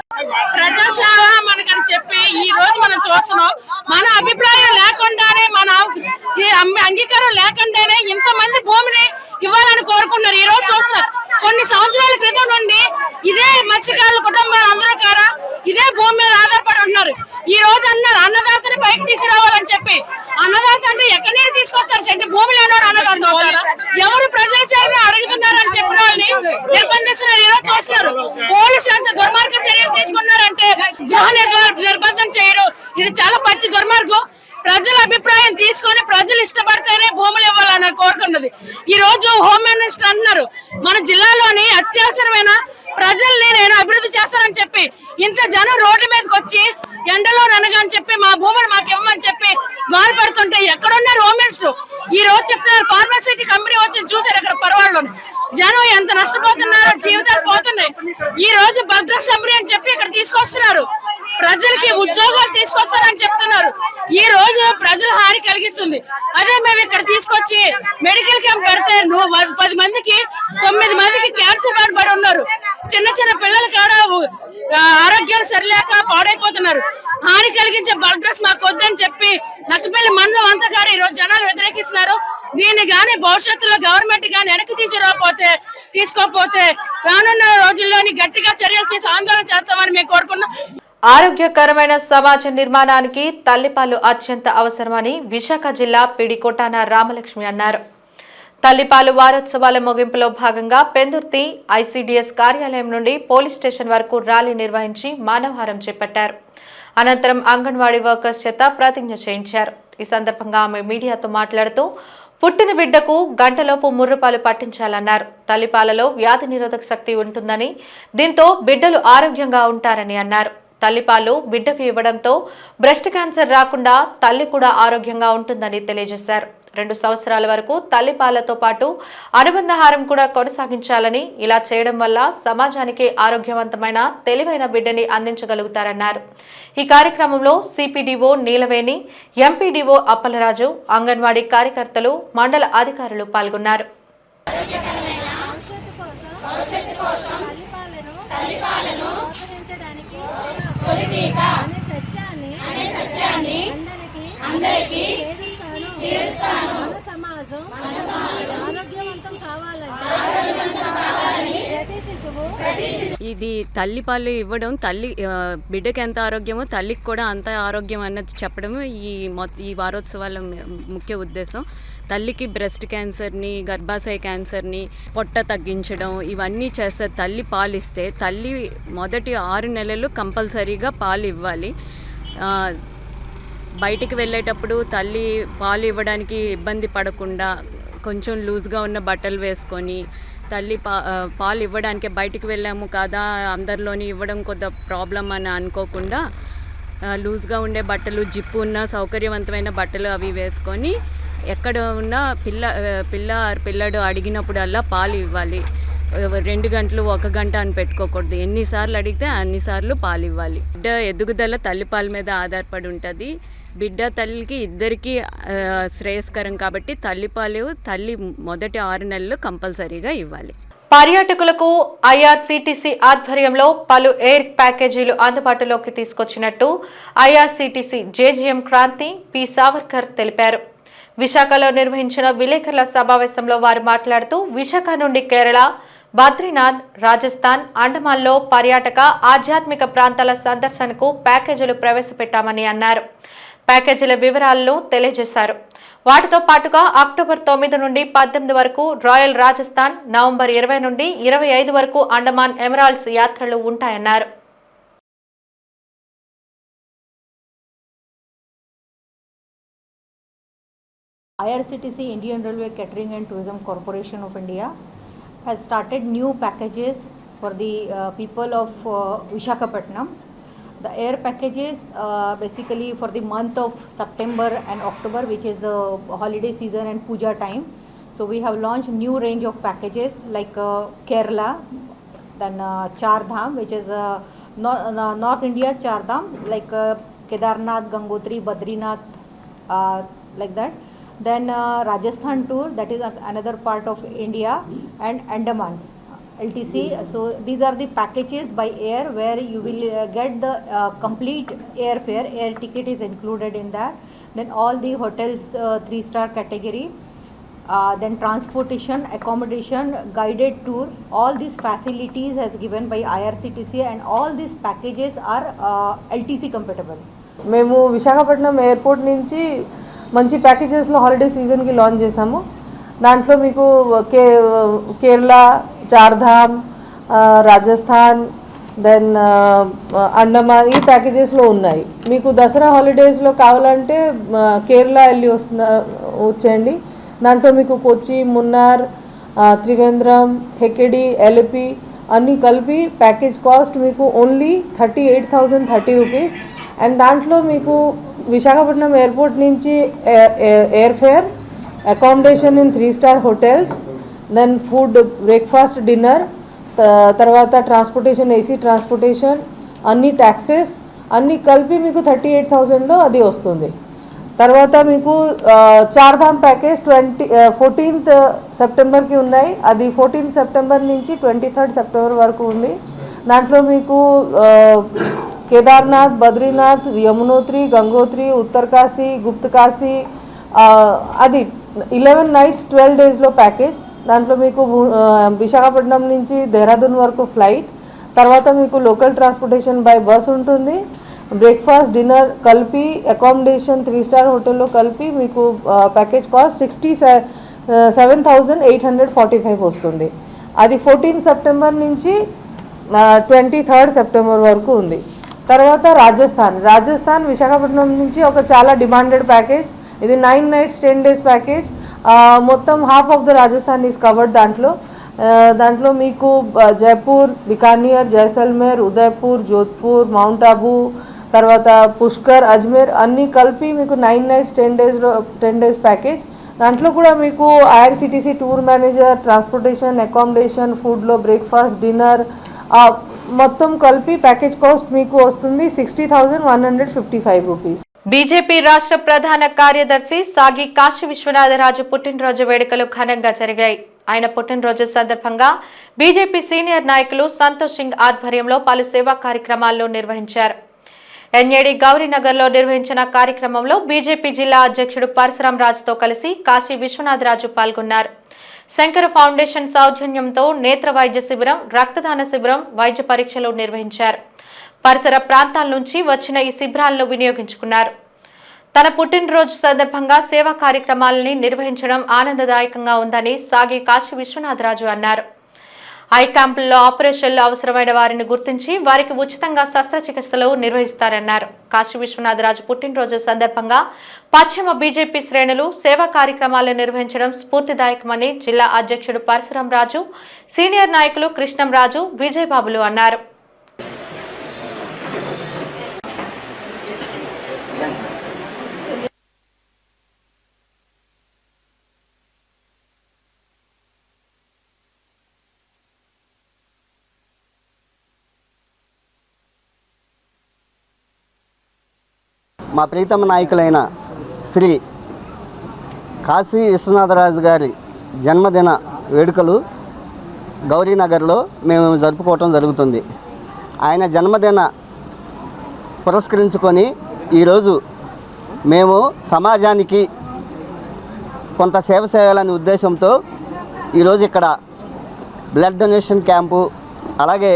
ప్రజాసేవ మనకని చెప్పి ఈ రోజు మనం చూస్తున్నాం. మన అభిప్రాయం లేకుండానే, మన అంగీకారం లేకుండానే ఇంతమంది భూమిని ఇవ్వాలని కోరుకున్నారు. ఈ రోజు చూస్తున్నారు, కొన్ని సంవత్సరాల క్రితం నుండి ఇదే మత్స్యకారుల కుటుంబాలు అందరూ కారా ఇదే భూమి మీద ఆధారపడి ఉన్నారు. ఈ రోజు అన్నారు అన్నదాతని పైకి తీసుకురావాలని చెప్పి. అన్నదాత అంటే ఎక్కడి నుంచి తీసుకొస్తారు? సెంటి భూమి లేనివారు అన్నదాత అవుతారా? ఎవరు ప్రజల సేవని అడుగుతున్నారు అని చెప్పిన వాళ్ళని నిర్బంధిస్తున్నారు. ఈ రోజు చూస్తున్నారు, పోలీసులు అంత దుర్మార్గ చర్యలు తీసుకున్నారంటే గృహ నిర్బంధం చేయడం ఇది చాలా పచ్చి దుర్మార్గం. ప్రజల అభిప్రాయం తీసుకొని ప్రజలు ఇష్టపడితేనే భూములు ఇవ్వాలని కోరుకున్నది. ఈ రోజు హోమ్ మినిస్టర్ అంటున్నారు మన జిల్లాలోని అత్యవసరమైన ప్రజల్ని నేను అభివృద్ధి చేస్తానని చెప్పి ఇంత జనం రోడ్డు మీదకి వచ్చి ఎండలో ననగని చెప్పి మా భూములు మాకు ఇవ్వమని చెప్పి బాధపడుతుంటే ఎక్కడున్నారు హోమ్ మినిస్టర్? ఈ రోజు చెప్తున్నారు ఫార్మాసిటీ కంపెనీ వచ్చి చూసారు అక్కడ పర్వాలని జనం ఎంత నష్టపోతున్నారో, జీవితాలు పోతున్నాయి. ఈ రోజు బగ్రస్ కంపెనీ అని చెప్పి ఇక్కడ తీసుకొస్తున్నారు, ప్రజలకి ఉద్యోగాలు తీసుకొస్తారని చెప్తున్నారు. ఈ రోజు ప్రజలు హాని కలిగిస్తుంది. అదే మేము ఇక్కడ తీసుకొచ్చి మెడికల్ క్యాంప్ పెడితే 10 మందికి 9 మందికి క్యాన్సర్ బారిన ఉన్నారు. చిన్న చిన్న పిల్లలు కూడా ఆరోగ్యాలు సరిలేక పాడైపోతున్నారు. హాని కలిగించే బర్గర్స్ మాకు వద్దని చెప్పి నక్కపల్లి మండలం అంతా కూడా ఈ రోజు జనాలు వ్యతిరేకిస్తున్నారు. దీన్ని గాని భవిష్యత్తులో గవర్నమెంట్ గాని వెనక్కి తీసుకోకపోతే రానున్న రోజుల్లోని గట్టిగా చర్యలు చేసి ఆందోళన చేస్తామని మేము కోరుకున్నాం. ఆరోగ్యకరమైన సమాజ నిర్మాణానికి తల్లిపాలు అత్యంత అవసరమని విశాఖ జిల్లా పిడికోటాన రామలక్ష్మి అన్నారు. తల్లిపాలు వారోత్సవాల ముగింపులో భాగంగా పెందుర్తి ఐసీడీఎస్ కార్యాలయం నుండి పోలీస్ స్టేషన్ వరకు ర్యాలీ నిర్వహించి మానవహారం చేపట్టారు. అనంతరం అంగన్వాడీ వర్కర్స్ చేత ప్రతిజ్ఞ చేయించారు. ఈ సందర్భంగా ఆమె మీడియాతో మాట్లాడుతూ పుట్టిన బిడ్డకు గంటలోపు ముర్రుపాలు పట్టించాలన్నారు. తల్లిపాలలో వ్యాధి నిరోధక శక్తి ఉంటుందని, దీంతో బిడ్డలు ఆరోగ్యంగా ఉంటారని అన్నారు. తల్లిపాలు బిడ్డకు ఇవ్వడంతో బ్రెస్ట్ క్యాన్సర్ రాకుండా తల్లి కూడా ఆరోగ్యంగా ఉంటుందని తెలియజేశారు. 2 సంవత్సరాల వరకు తల్లిపాలతో పాటు అనుబంధాహారం కూడా కొనసాగించాలని, ఇలా చేయడం వల్ల సమాజానికి ఆరోగ్యవంతమైన తెలివైన బిడ్డని అందించగలుగుతారన్నారు. ఈ కార్యక్రమంలో సిపిడిఓ నీలవేణి, ఎంపీడీఓ అప్పలరాజు, అంగన్వాడీ కార్యకర్తలు, మండల అధికారులు పాల్గొన్నారు. ఇది తల్లిపాలు ఇవ్వడం, బిడ్డకి ఎంత ఆరోగ్యమో తల్లికి కూడా అంత ఆరోగ్యం అన్నది చెప్పడం ఈ వారోత్సవాల ముఖ్య ఉద్దేశం. తల్లికి బ్రెస్ట్ క్యాన్సర్ని, గర్భాశయ క్యాన్సర్ని, పొట్ట తగ్గించడం ఇవన్నీ చేస్తే తల్లి పాలిస్తే తల్లి మొదటి 6 నెలలు కంపల్సరీగా పాలు ఇవ్వాలి. బయటికి వెళ్ళేటప్పుడు తల్లి పాలు ఇవ్వడానికి ఇబ్బంది పడకుండా కొంచెం లూజ్గా ఉన్న బట్టలు వేసుకొని తల్లి పాలు ఇవ్వడానికి బయటికి వెళ్ళాము కదా అందరిలోని ఇవ్వడం కొద్ద ప్రాబ్లం అని అనుకోకుండా లూజ్గా ఉండే బట్టలు, జిప్పు ఉన్న సౌకర్యవంతమైన బట్టలు అవి వేసుకొని ఎక్కడ ఉన్న పిల్లడు అడిగినప్పుడల్లా పాలు ఇవ్వాలి. 2 గంటలు 1 గంట అని పెట్టుకోకూడదు. ఎన్నిసార్లు అడిగితే అన్నిసార్లు పాలు ఇవ్వాలి. బిడ్డ ఎదుగుదల తల్లిపాల మీద ఆధారపడి ఉంటుంది. బిడ్డ తల్లికి ఇద్దరికీ శ్రేయస్కరం కాబట్టి తల్లిపాలు తల్లి మొదటి 6 నెలలు కంపల్సరీగా ఇవ్వాలి. పర్యాటకులకు ఐఆర్సీటీసీ ఆధ్వర్యంలో పలు ఎయిర్ ప్యాకేజీలు అందుబాటులోకి తీసుకొచ్చినట్టు IRCTC JGM Kranti P Savarkar తెలిపారు. విశాఖలో నిర్వహించిన విలేకరుల సమావేశంలో వారు మాట్లాడుతూ విశాఖ నుండి కేరళ, బద్రీనాథ్, రాజస్థాన్, అండమాన్లో పర్యాటక ఆధ్యాత్మిక ప్రాంతాల సందర్శనకు ప్యాకేజీలు ప్రవేశపెట్టామని అన్నారు. ప్యాకేజీల వివరాలను తెలియజేశారు. వాటితో పాటుగా అక్టోబర్ 9 నుండి 18 వరకు రాయల్ రాజస్థాన్, నవంబర్ 20 నుండి 25 వరకు అండమాన్ ఎమరాల్డ్స్ యాత్రలు ఉంటాయన్నారు. IRCTC Indian Railway Catering and Tourism Corporation of India has started new packages for the people of Visakhapatnam. The air packages basically for the month of September and October, which is the holiday season and puja time. So we have launched new range of packages like Kerala, then Char Dham, which is North India Char Dham, like Kedarnath, Gangotri, Badrinath, like that. Then Rajasthan tour, that is another part of India, and Andaman. LTC. So these are the packages by air where you will get the complete airfare. Air ticket is included in that. Then all the hotels 3-star category. Then transportation, accommodation, guided tour. All these facilities has given by IRCTC, and all these packages are LTC compatible. మేము Visakhapatnam airport నుంచి మంచి ప్యాకేజెస్లో holiday సీజన్కి launch చేసాము. దాంట్లో మీకు Kerala, Chardham, Rajasthan, then Andaman ఈ ప్యాకేజెస్లో ఉన్నాయి. మీకు దసరా హాలిడేస్లో కావాలంటే కేరళ వెళ్ళి వచ్చేయండి. దాంట్లో మీకు కొచ్చి, మున్నార్, త్రివేంద్రం, హెకెడి, ఎలపి అన్నీ కలిపి ప్యాకేజ్ కాస్ట్ మీకు ఓన్లీ 38,030 రూపీస్. అండ్ దాంట్లో మీకు విశాఖపట్నం ఎయిర్పోర్ట్ నుంచి air fare, accommodation in 3-star hotels, then food, breakfast, dinner, తర్వాత ట్రాన్స్పోర్టేషన్, ఏసీ ట్రాన్స్పోర్టేషన్, అన్ని ట్యాక్సెస్ అన్నీ కలిపి మీకు 38,000లో అది వస్తుంది. తర్వాత మీకు చార్ధామ్ ప్యాకేజ్ 14th సెప్టెంబర్కి ఉన్నాయి. అది 14th సెప్టెంబర్ నుంచి 23rd సెప్టెంబర్ వరకు ఉంది. దాంట్లో మీకు కేదార్నాథ్, బద్రీనాథ్, యమునోత్రి, గంగోత్రి, ఉత్తరకాశీ, గుప్తకాశీ, అది 11 nights 12 daysలో ప్యాకేజ్. దాంట్లో మీకు విశాఖపట్నం నుంచి దేహ్రాదూన్ వరకు ఫ్లైట్, తర్వాత మీకు లోకల్ ట్రాన్స్పోర్టేషన్ బై బస్ ఉంటుంది. బ్రేక్ఫాస్ట్, డిన్నర్ కలిపి, అకామిడేషన్ 3-star హోటల్లో కలిపి మీకు ప్యాకేజ్ కాస్ట్ 67,845 వస్తుంది. అది 14th సెప్టెంబర్ నుంచి 23rd సెప్టెంబర్ వరకు ఉంది. తర్వాత రాజస్థాన్ విశాఖపట్నం నుంచి ఒక చాలా డిమాండెడ్ ప్యాకేజ్. ఇది 9 nights 10 days ప్యాకేజ్. మొత్తం half of the Rajasthan is covered. దాంట్లో మీకు జైపూర్, బికానియర్, జైసల్మేర్, ఉదయపూర్, జోధ్పూర్, మౌంట్ ఆబూ, తర్వాత పుష్కర్, అజ్మేర్ అన్నీ కలిపి మీకు 9 nights 10 days ప్యాకేజ్. దాంట్లో కూడా మీకు IRCTC tour manager, transportation, accommodation, ఫుడ్లో బ్రేక్ఫాస్ట్, డిన్నర్ మొత్తం కలిపి ప్యాకేజ్ కాస్ట్ మీకు వస్తుంది 60,155 రూపీస్. బీజేపీ రాష్ట్ర ప్రధాన కార్యదర్శి సాగి కాశీ విశ్వనాథరాజు పుట్టినరోజు వేడుకలు ఘనంగా జరిగాయి. ఆయన పుట్టినరోజు సందర్భంగా బీజేపీ సీనియర్ నాయకులు సంతోష్ సింగ్ ఆధ్వర్యంలో పలు సేవా కార్యక్రమాలను నిర్వహించారు. ఎన్ఏడి గౌరీనగర్లో నిర్వహించిన కార్యక్రమంలో బీజేపీ జిల్లా అధ్యక్షుడు పరశురాం రాజుతో కలిసి కాశీ విశ్వనాథరాజు పాల్గొన్నారు. శంకర ఫౌండేషన్ సౌజన్యంతో నేత్ర వైద్య శిబిరం, రక్తదాన శిబిరం, వైద్య పరీక్షలు నిర్వహించారు. పరిసర ప్రాంతాల నుంచి వచ్చిన ఈ శిబిరాలను వినియోగించుకున్నారు. తన పుట్టినరోజు సందర్భంగా సేవా కార్యక్రమాలని నిర్వహించడం ఆనందదాయకంగా ఉందని సాగి కాశీ విశ్వనాథరాజు అన్నారు. ఐ క్యాంపుల్లో ఆపరేషన్లు అవసరమైన వారిని గుర్తించి వారికి ఉచితంగా శస్త్రచికిత్సలు నిర్వహిస్తారన్నారు. కాశీ విశ్వనాథరాజు పుట్టినరోజు సందర్భంగా పశ్చిమ బీజేపీ శ్రేణులు సేవా కార్యక్రమాలు నిర్వహించడం స్ఫూర్తిదాయకమని జిల్లా అధ్యక్షుడు పరశురాం రాజు, సీనియర్ నాయకులు కృష్ణంరాజు, విజయబాబులు అన్నారు. మా ప్రీతమ నాయకులైన శ్రీ కాశీ విశ్వనాథరాజు గారి జన్మదిన వేడుకలు గౌరీనగర్లో మేము జరుపుకోవటం జరుగుతుంది. ఆయన జన్మదిన పురస్కరించుకొని ఈరోజు మేము సమాజానికి కొంత సేవ చేయాలనే ఉద్దేశంతో ఈరోజు ఇక్కడ బ్లడ్ డొనేషన్ క్యాంపు, అలాగే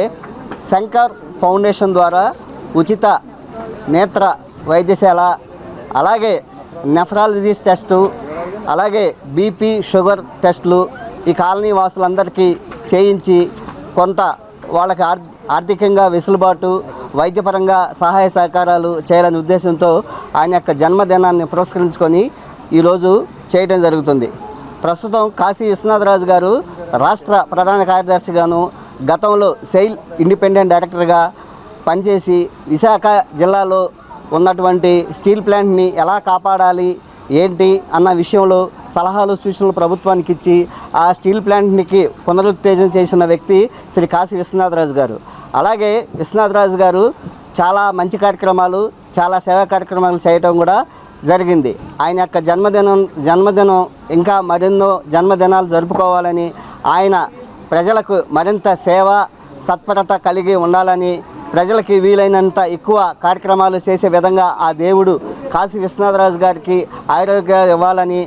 శంకర్ ఫౌండేషన్ ద్వారా ఉచిత నేత్ర వైద్యశాల, అలాగే నెఫ్రాలజీస్ టెస్టు, అలాగే బీపీ, షుగర్ టెస్టులు ఈ కాలనీ వాసులందరికీ చేయించి కొంత వాళ్ళకి ఆర్థికంగా వెసులుబాటు, వైద్యపరంగా సహాయ సహకారాలు చేయాలనే ఉద్దేశంతో ఆయన యొక్క జన్మదినాన్ని పురస్కరించుకొని ఈరోజు చేయడం జరుగుతుంది. ప్రస్తుతం కాశీ విశ్వనాథరాజు గారు రాష్ట్ర ప్రధాన కార్యదర్శిగాను, గతంలో సెయిల్ ఇండిపెండెంట్ డైరెక్టర్గా పనిచేసి విశాఖ జిల్లాలో ఉన్నటువంటి స్టీల్ ప్లాంట్ని ఎలా కాపాడాలి ఏంటి అన్న విషయంలో సలహాలు సూచనలు ప్రభుత్వానికి ఇచ్చి ఆ స్టీల్ ప్లాంట్నికి పునరుత్తేజం చేసిన వ్యక్తి శ్రీ కాశీ విశ్వనాథరాజు గారు. అలాగే విశ్వనాథరాజు గారు చాలా మంచి కార్యక్రమాలు, చాలా సేవా కార్యక్రమాలు చేయటం కూడా జరిగింది. ఆయన యొక్క జన్మదినం ఇంకా మరెన్నో జన్మదినాలు జరుపుకోవాలని, ఆయన ప్రజలకు మరింత సేవ సత్పరత కలిగి ఉండాలని, ప్రజలకి వీలైనంత ఎక్కువ కార్యక్రమాలు చేసే విధంగా ఆ దేవుడు కాశీ విశ్వనాథరాజు గారికి ఆరోగ్యాలు ఇవ్వాలని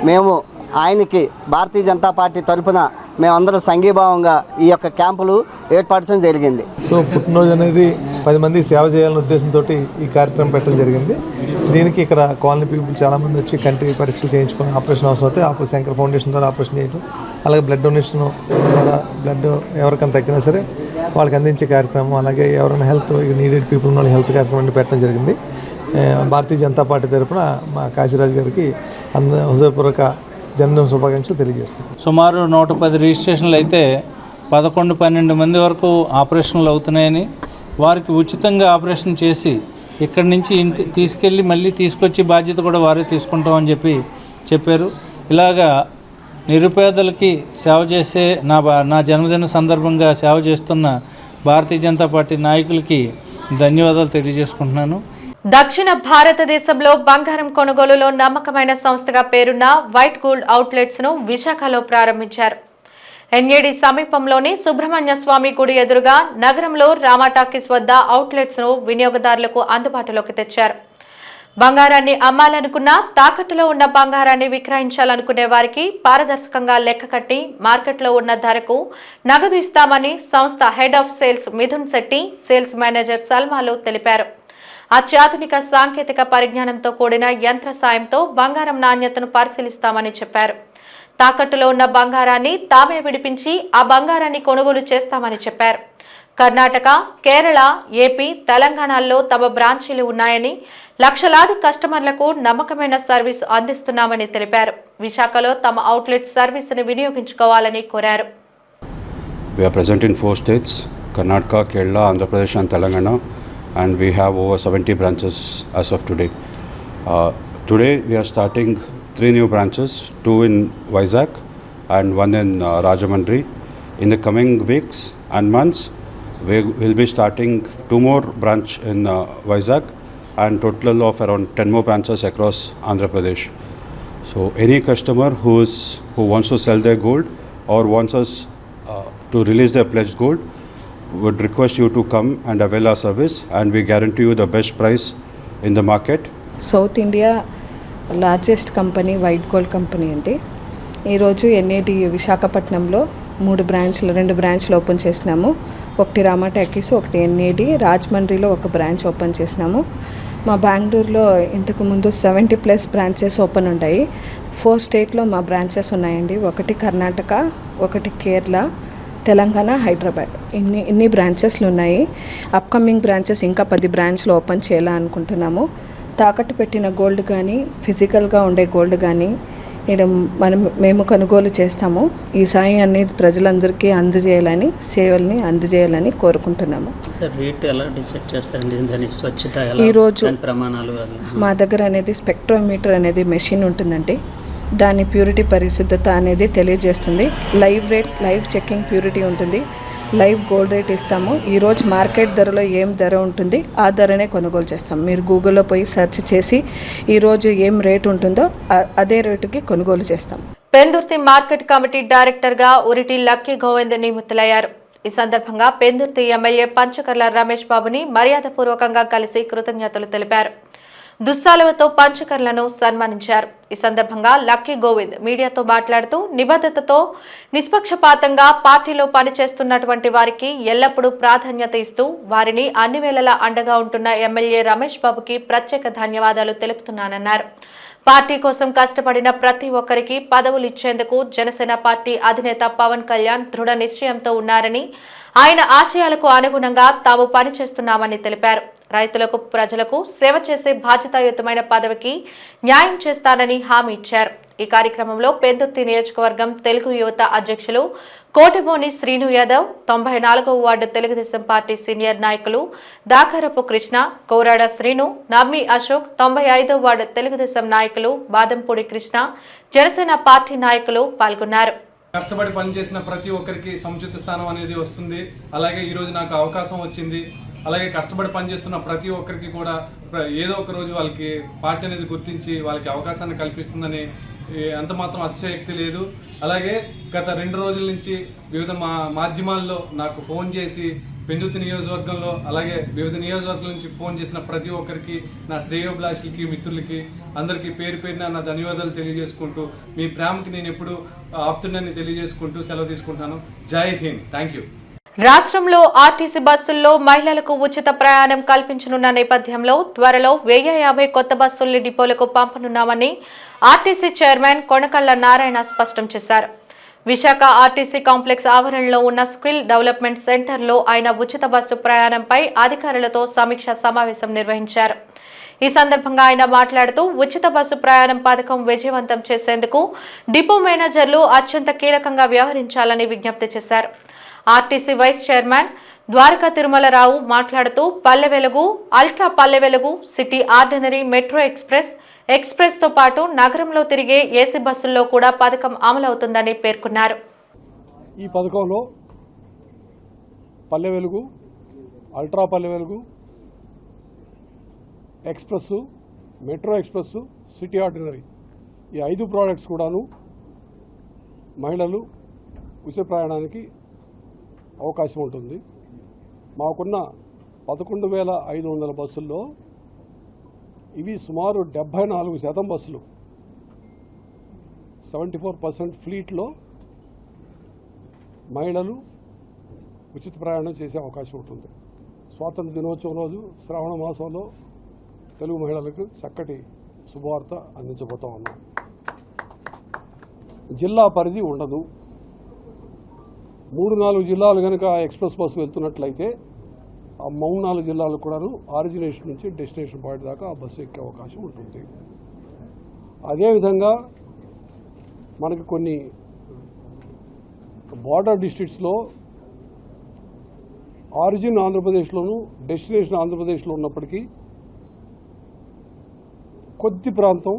మేము ఆయనకి భారతీయ జనతా పార్టీ తరఫున మేమందరం సంఘీభావంగా ఈ యొక్క క్యాంపులు ఏర్పాటు చేయడం జరిగింది. సో పుట్టినరోజు అనేది 10 మంది సేవ చేయాలనే ఉద్దేశంతో ఈ కార్యక్రమం పెట్టడం జరిగింది. దీనికి ఇక్కడ కాలనీ పీపుల్ చాలామంది వచ్చి కంటి పరీక్షలు చేయించుకొని ఆపరేషన్ అవసరం అయితే శంకర్ ఫౌండేషన్ ద్వారా ఆపరేషన్ చేయడం, అలాగే బ్లడ్ డొనేషన్ ద్వారా బ్లడ్ ఎవరికైనా తగ్గినా సరే వాళ్ళకి అందించే కార్యక్రమం, అలాగే ఎవరైనా హెల్త్ నీడెడ్ పీపుల్ ఉన్న హెల్త్ కార్యక్రమం పెట్టడం జరిగింది. భారతీయ జనతా పార్టీ తరఫున మా కాశీరాజు గారికి హృదయపూర్వక జన్మదిన శుభాకాంక్షలు తెలియజేస్తున్నాం. సుమారు 110 రిజిస్ట్రేషన్లు అయితే 11-12 మంది వరకు ఆపరేషన్లు అవుతున్నాయని, వారికి ఉచితంగా ఆపరేషన్ చేసి ఇక్కడి నుంచి ఇంటి తీసుకెళ్ళి మళ్ళీ తీసుకొచ్చి బాధ్యత కూడా వారే తీసుకుంటామని చెప్పారు. ఇలాగా నిరుపేదలకి సేవ చేసే నా జన్మదిన సందర్భంగా సేవ చేస్తున్న భారతీయ జనతా పార్టీ నాయకులకి ధన్యవాదాలు తెలియజేసుకుంటున్నాను. దక్షిణ భారతదేశంలో బంగారం కొనుగోలులో నమ్మకమైన సంస్థగా పేరున్న వైట్ గోల్డ్ అవుట్లెట్స్ ను విశాఖలో ప్రారంభించారు. ఎన్ఏడి సమీపంలోని సుబ్రహ్మణ్య స్వామి గుడి ఎదురుగా నగరంలో రామా టాకీస్ వద్ద అవుట్లెట్స్ ను వినియోగదారులకు అందుబాటులోకి తెచ్చారు. బంగారాన్ని అమ్మాలనుకున్నా, తాకట్టులో ఉన్న బంగారాన్ని విక్రయించాలనుకునే వారికి పారదర్శకంగా లెక్క కట్టి మార్కెట్లో ఉన్న ధరకు నగదు ఇస్తామని సంస్థ head of sales Mithun Shetty, sales manager సల్మాలు తెలిపారు. అత్యాధునిక సాంకేతిక పరిజ్ఞానంతో కూడిన యంత్ర సాయంతో బంగారం నాణ్యతను పరిశీలిస్తామని చెప్పారు. తాకట్టులో ఉన్న బంగారాన్ని తామే విడిపించి ఆ బంగారాన్ని కొనుగోలు చేస్తామని చెప్పారు. కర్ణాటక, కేరళ, ఏపీ, తెలంగాణలో తమ బ్రాంచీలు ఉన్నాయని, లక్షలాది కస్టమర్లకు నమ్మకమైన సర్వీస్ అందిస్తున్నామని తెలిపారు. విశాఖలో తమ అవుట్లెట్ సర్వీస్ని వినియోగించుకోవాలని కోరారు. We are present in 4 states, Karnataka, Kerala, Andhra Pradesh and Telangana, and we have over 70 branches as of today. Today we are starting 3 new branches, 2 in Vizag and 1 in Rajahmundry. In the coming weeks and months, we will be starting 2 more branch in Vizag and total of around 10 more branches across Andhra Pradesh. So any customer who wants to sell their gold or wants us to release their pledged gold would request you to come and avail our service, and we guarantee you the best price in the market. South India largest company white gold company అండి. ఈరోజు NAD విశాఖపట్నంలో 2 బ్రాంచ్లు open చేసినాము. ఒకటి Rama talkies, ఒకటి NAD. రాజమండ్రిలో 1 branch open చేసినాము. మా బెంగళూరులో ఇంతకుముందు 70+ బ్రాంచెస్ ఓపెన్ ఉంటాయి. 4 స్టేట్లో మా బ్రాంచెస్ ఉన్నాయండి. ఒకటి కర్ణాటక, ఒకటి కేరళ, తెలంగాణ, హైదరాబాద్. ఇన్ని బ్రాంచెస్లు ఉన్నాయి. అప్కమింగ్ బ్రాంచెస్ ఇంకా 10 బ్రాంచ్లు ఓపెన్ చేయాలనుకుంటున్నాము. తాకట్టు పెట్టిన గోల్డ్ కానీ, ఫిజికల్గా ఉండే గోల్డ్ కానీ మేము కొనుగోలు చేస్తాము. ఈ సాయం అనేది ప్రజలందరికీ అందజేయాలని, సేవల్ని అందజేయాలని కోరుకుంటున్నాము. ఈరోజు మా దగ్గర అనేది స్పెక్ట్రోమీటర్ అనేది మెషిన్ ఉంటుందండి. దాని ప్యూరిటీ పరిశుద్ధత అనేది తెలియజేస్తుంది. లైవ్ చెకింగ్ ప్యూరిటీ ఉంటుంది. లైవ్ గోల్డ్ రేట్ ఇస్తాము. ఈరోజు మార్కెట్ ధరలో ఏం ధర ఉంటుంది ఆ ధరనే కొనుగోలు చేస్తాం. మీరు గూగుల్లో పోయి సెర్చ్ చేసి ఈరోజు ఏం రేట్ ఉంటుందో అదే రేటుకి కొనుగోలు చేస్తాం. పెందుర్తి మార్కెట్ కమిటీ డైరెక్టర్గా ఉరిటి లక్కీ గోవింద్ నియమితులయ్యారు. ఈ సందర్భంగా పెందుర్తి ఎమ్మెల్యే పంచకర్ల రమేష్ బాబుని మర్యాదపూర్వకంగా కలిసి కృతజ్ఞతలు తెలిపారు. దుస్సాలువతో పంచకర్లను సన్మానించారు. ఈ సందర్భంగా లక్కీ గోవింద్ మీడియాతో మాట్లాడుతూ నిబద్ధతతో నిష్పక్షపాతంగా పార్టీలో పనిచేస్తున్నటువంటి వారికి ఎల్లప్పుడూ ప్రాధాన్యత ఇస్తూ వారిని అన్ని వేళలా అండగా ఉంటున్న ఎమ్మెల్యే రమేష్ బాబుకి ప్రత్యేక ధన్యవాదాలు తెలుపుతున్నానన్నారు. పార్టీ కోసం కష్టపడిన ప్రతి ఒక్కరికి పదవులు ఇచ్చేందుకు జనసేన పార్టీ అధినేత పవన్ కళ్యాణ్ దృఢ నిశ్చయంతో ఉన్నారని, ఆయన ఆశయాలకు అనుగుణంగా తాము పనిచేస్తున్నామని తెలిపారు. రైతులకు, ప్రజలకు సేవ చేసే బాధ్యతాయుతమైన పదవికి న్యాయం చేస్తానని హామీ ఇచ్చారు. ఈ కార్యక్రమంలో పెందుర్తి నియోజకవర్గం తెలుగు యువత అధ్యక్షులు కోటబోని శ్రీను యాదవ్, 94వ వార్డు తెలుగుదేశం పార్టీ సీనియర్ నాయకులు దాకరపు కృష్ణ, కోరాడ శ్రీను, నమ్మి అశోక్, 95వ వార్డు తెలుగుదేశం నాయకులు బాదంపూడి కృష్ణ, జనసేన పార్టీ నాయకులు పాల్గొన్నారు. కష్టపడి పనిచేసిన ప్రతి ఒక్కరికి సముచిత స్థానం అనేది వస్తుంది. అలాగే ఈరోజు నాకు అవకాశం వచ్చింది. అలాగే కష్టపడి పనిచేస్తున్న ప్రతి ఒక్కరికి కూడా ఏదో ఒక రోజు వాళ్ళకి పార్టీ అనేది గుర్తించి వాళ్ళకి అవకాశాన్ని కల్పిస్తుందని ఎంత మాత్రం అతిశయోక్తి లేదు. అలాగే గత 2 రోజుల నుంచి వివిధ మాధ్యమాల్లో నాకు ఫోన్ చేసి పెందుర్తి నియోజకవర్గంలో అలాగే వివిధ నియోజకవర్గాల నుంచి ఫోన్ చేసిన ప్రతి ఒక్కరికి, నా శ్రేయోభిలాషులకి, మిత్రులకి అందరికీ పేరు పేరున నా ధన్యవాదాలు తెలియజేసుకుంటూ, మీ ప్రేమకి నేను ఎప్పుడు ఆప్తుండని తెలియజేసుకుంటూ సెలవు తీసుకుంటాను. జై హింద్. Thank you. రాష్ట్రంలో ఆర్టీసీ బస్సుల్లో మహిళలకు ఉచిత ప్రయాణం కల్పించనున్న నేపథ్యంలో త్వరలో 1050 కొత్త బస్సుల్ని డిపోలకు పంపనున్నామని ఆర్టీసీ చైర్మన్ కొనకళ్ళ నారాయణ స్పష్టం చేశారు. విశాఖ ఆర్టీసీ కాంప్లెక్స్ ఆవరణలో ఉన్న స్కిల్ డెవలప్మెంట్ సెంటర్లో ఆయన ఉచిత బస్సు ప్రయాణంపై అధికారులతో సమీక్షా సమావేశం నిర్వహించారు. ఈ సందర్భంగా ఆయన మాట్లాడుతూ ఉచిత బస్సు ప్రయాణం పథకం విజయవంతం చేసేందుకు డిపో మేనేజర్లు అత్యంత కీలకంగా వ్యవహరించాలని విజ్ఞప్తి చేశారు. RTC vice chairman Dwaraka Tirumalarao మాట్లాడుతూ పల్లె వెలుగు, ultra Palle Velugu, city ordinary, metro express తో పాటు నగరంలో తిరిగే ఏసీ బస్సుల్లో కూడా పథకం అమలవుతుందని పేర్కొన్నారు. ఈ పథకంలో Palle Velugu, ultra Palle Velugu, express, metro express, city ordinary ఈ 5 ప్రోడక్ట్స్ కూడాను మహిళలు ఉచిత ప్రయాణానికి అవకాశం ఉంటుంది. మాకున్న 11,500 బస్సుల్లో ఇవి సుమారు 74% బస్సులు, 74% ఫ్లీట్లో మహిళలు ఉచిత ప్రయాణం చేసే అవకాశం ఉంటుంది. స్వాతంత్ర దినోత్సవం రోజు శ్రావణ మాసంలో తెలుగు మహిళలకు చక్కటి శుభవార్త అందించబోతా ఉన్నాం. జిల్లా పరిధి ఉండదు. 3-4 జిల్లాలు కనుక ఎక్స్ప్రెస్ బస్సు వెళ్తున్నట్లయితే ఆ 3-4 జిల్లాలు కూడాను ఆరిజినేషన్ నుంచి డెస్టినేషన్ పాయింట్ దాకా ఆ బస్సు ఎక్కే అవకాశం ఉంటుంది. అదేవిధంగా మనకి కొన్ని బార్డర్ డిస్ట్రిక్ట్స్లో ఆరిజిన్ ఆంధ్రప్రదేశ్లోను డెస్టినేషన్ ఆంధ్రప్రదేశ్లో ఉన్నప్పటికీ కొద్ది ప్రాంతం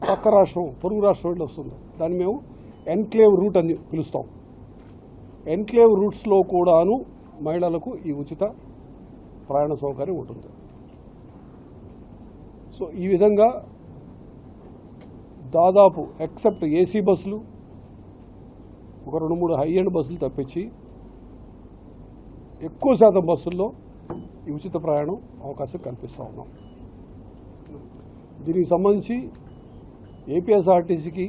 పక్క రాష్ట్రం, పొరుగు రాష్ట్రం వెళ్ళి వస్తుంది. దాన్ని మేము ఎన్క్లేవ్ రూట్ అని పిలుస్తాం. ఎన్క్లేవ్ రూట్స్లో కూడాను మహిళలకు ఈ ఉచిత ప్రయాణ సౌకర్యం ఉంటుంది. సో ఈ విధంగా దాదాపు ఎక్సెప్ట్ ఏసీ బస్సులు, ఒక 2-3 హై ఎండ్ బస్సులు తప్పించి ఎక్కువ శాతం బస్సుల్లో ఈ ఉచిత ప్రయాణం అవకాశం కల్పిస్తూ ఉన్నాం. దీనికి సంబంధించి ఏపీఎస్ఆర్టీసీకి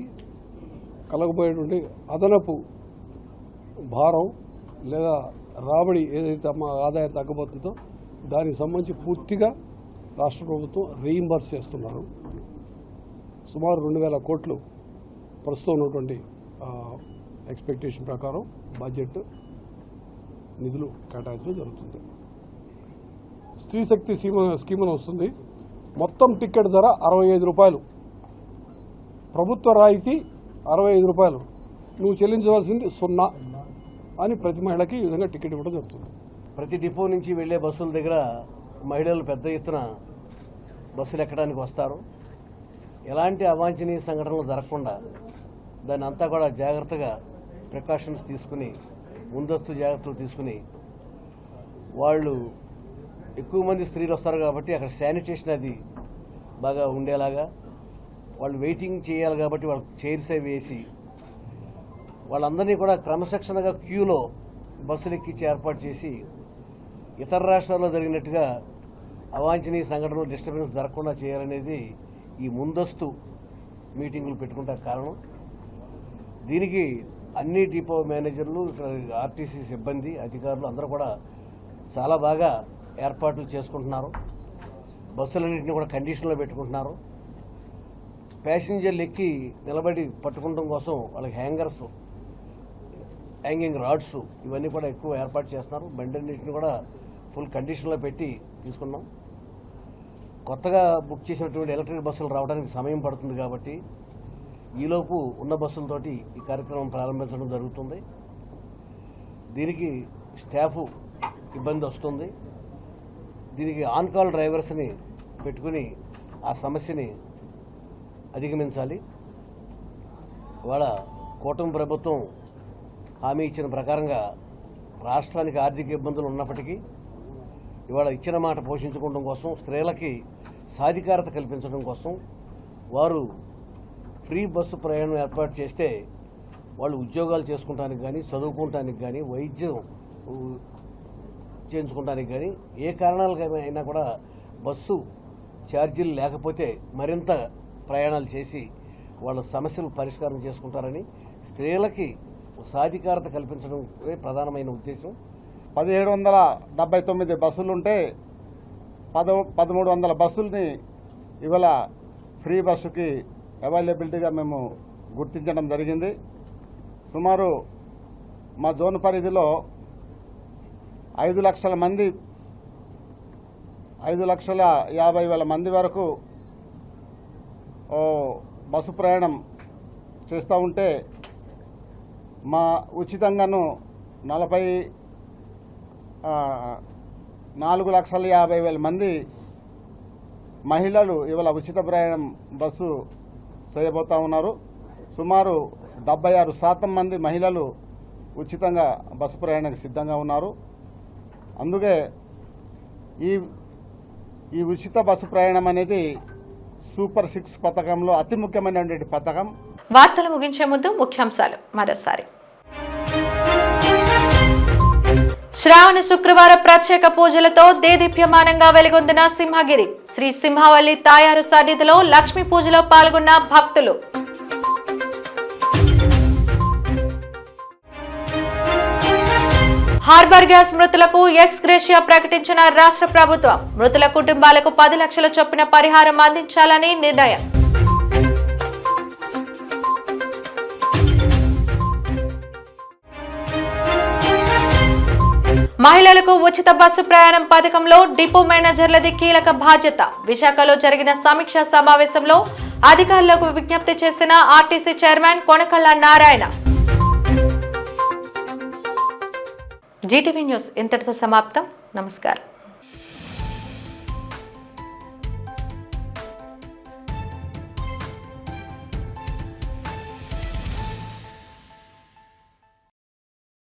కలగబోయేటువంటి అదనపు భారం లేదా రాబడి ఏదైతే మా ఆదాయం తగ్గబోతుందో దానికి సంబంధించి పూర్తిగా రాష్ట్ర ప్రభుత్వం రీయింబర్స్ చేస్తున్నారు. సుమారు 2,000 కోట్లు ప్రస్తుతం ఉన్నటువంటి ఎక్స్పెక్టేషన్ ప్రకారం బడ్జెట్ నిధులు కేటాయించడం జరుగుతుంది. స్త్రీ శక్తి స్కీమ్ అని వస్తుంది. మొత్తం టికెట్ ధర 65 రూపాయలు, ప్రభుత్వ రాయితీ 65 రూపాయలు, నువ్వు చెల్లించవలసింది 0 అని ప్రతి మహిళకి ఈ విధంగా టికెట్ ఇవ్వడం జరుగుతుంది. ప్రతి డిపో నుంచి వెళ్లే బస్సుల దగ్గర మహిళలు పెద్ద ఎత్తున బస్సులు ఎక్కడానికి వస్తారు. ఎలాంటి అవాంఛనీయ సంఘటనలు జరగకుండా దాన్ని అంతా కూడా జాగ్రత్తగా ప్రికాషన్స్ తీసుకుని, ముందస్తు జాగ్రత్తలు తీసుకుని, వాళ్ళు ఎక్కువ మంది స్త్రీలు వస్తారు కాబట్టి అక్కడ శానిటేషన్ అది బాగా ఉండేలాగా, వాళ్ళు వెయిటింగ్ చేయాలి కాబట్టి వాళ్ళకి చైర్స్ అవి వేసి వాళ్ళందరినీ కూడా క్రమశిక్షణగా క్యూలో బస్సులు ఎక్కించి ఏర్పాటు చేసి ఇతర రాష్ట్రాల్లో జరిగినట్టుగా అవాంఛనీయ సంఘటనలు, డిస్టర్బెన్స్ జరగకుండా చేయాలనేది ఈ ముందస్తు మీటింగులు పెట్టుకుంటారు కారణం. దీనికి అన్ని డిపో మేనేజర్లు, ఆర్టీసీ సిబ్బంది, అధికారులు అందరూ కూడా చాలా బాగా ఏర్పాట్లు చేసుకుంటున్నారు. బస్సులన్నింటినీ కూడా కండిషన్లో పెట్టుకుంటున్నారు. ప్యాసింజర్లు ఎక్కి నిలబడి పట్టుకోవడం కోసం వాళ్ళకి హ్యాంగింగ్ రాడ్స్ ఇవన్నీ కూడా ఎక్కువ ఏర్పాటు చేస్తున్నారు. బండిన్నింటిని కూడా ఫుల్ కండిషన్లో పెట్టి తీసుకున్నాం. కొత్తగా బుక్ చేసినటువంటి ఎలక్ట్రిక్ బస్సులు రావడానికి సమయం పడుతుంది కాబట్టి ఈలోపు ఉన్న బస్సులతోటి ఈ కార్యక్రమం ప్రారంభించడం జరుగుతుంది. దీనికి స్టాఫ్ ఇబ్బంది వస్తుంది. దీనికి ఆన్ కాల్ డ్రైవర్స్ని పెట్టుకుని ఆ సమస్యని అధిగమించాలి. ఇవాళ కూటమి ప్రభుత్వం హామీ ఇచ్చిన ప్రకారంగా రాష్ట్రానికి ఆర్థిక ఇబ్బందులు ఉన్నప్పటికీ ఇవాళ ఇచ్చిన మాట పోషించుకోవడం కోసం, స్త్రీలకి సాధికారత కల్పించడం కోసం వారు ఫ్రీ బస్సు ప్రయాణం ఏర్పాటు చేస్తే వాళ్ళు ఉద్యోగాలు చేసుకుంటానికి కానీ, చదువుకోవటానికి కానీ, వైద్యం చేయించుకోవడానికి కానీ ఏ కారణాలకైనా కూడా బస్సు ఛార్జీలు లేకపోతే మరింత ప్రయాణాలు చేసి వాళ్ళ సమస్యలు పరిష్కారం చేసుకుంటారని, స్త్రీలకి సాధికారత కల్పించడమే ప్రధానమైన ఉద్దేశం. 1779 బస్సులుంటే 1300 బస్సుల్ని ఇవాళ ఫ్రీ బస్సుకి అవైలబిలిటీగా మేము గుర్తించడం జరిగింది. సుమారు మా జోన్ పరిధిలో 5,50,000 మంది వరకు బస్సు ప్రయాణం చేస్తూ ఉంటే మా ఉచితంగాను 4,50,000 మంది మహిళలు ఇవాళ ఉచిత ప్రయాణం బస్సు చేయబోతూ ఉన్నారు. సుమారు 76% మంది మహిళలు ఉచితంగా బస్సు ప్రయాణానికి సిద్ధంగా ఉన్నారు. అందుకే ఈ ఉచిత బస్సు ప్రయాణం అనేది సూపర్ 6 పథకంలో అతి ముఖ్యమైనటువంటి పథకం. వార్తలు ముగించే ముందు ముఖ్యాంశాలు మరోసారి. శ్రావణ శుక్రవార ప్రత్యేక పూజలతో దేదీప్యమానంగా వెలుగొందిన సింహగిరి. శ్రీ సింహవల్లి తాయారు సన్నిధిలో లక్ష్మీ పూజలో పాల్గొన్న భక్తులు. హార్బర్ గ్యాస్ మృతులకు ఎక్స్ గ్రేషియా ప్రకటించిన రాష్ట్ర ప్రభుత్వం. మృతుల కుటుంబాలకు 10 లక్షల చొప్పున పరిహారం అందించాలని నిర్ణయం. మహిళలకు ఉచిత బస్సు ప్రయాణం పథకంలో డిపో మేనేజర్లది కీలక బాధ్యత. విశాఖలో జరిగిన సమీక్షా సమావేశంలో అధికారులకు విజ్ఞప్తి చేసిన RTC chairman Konakalla Narayana. GTV news ఇంతటితో సమాప్తం. నమస్కారం.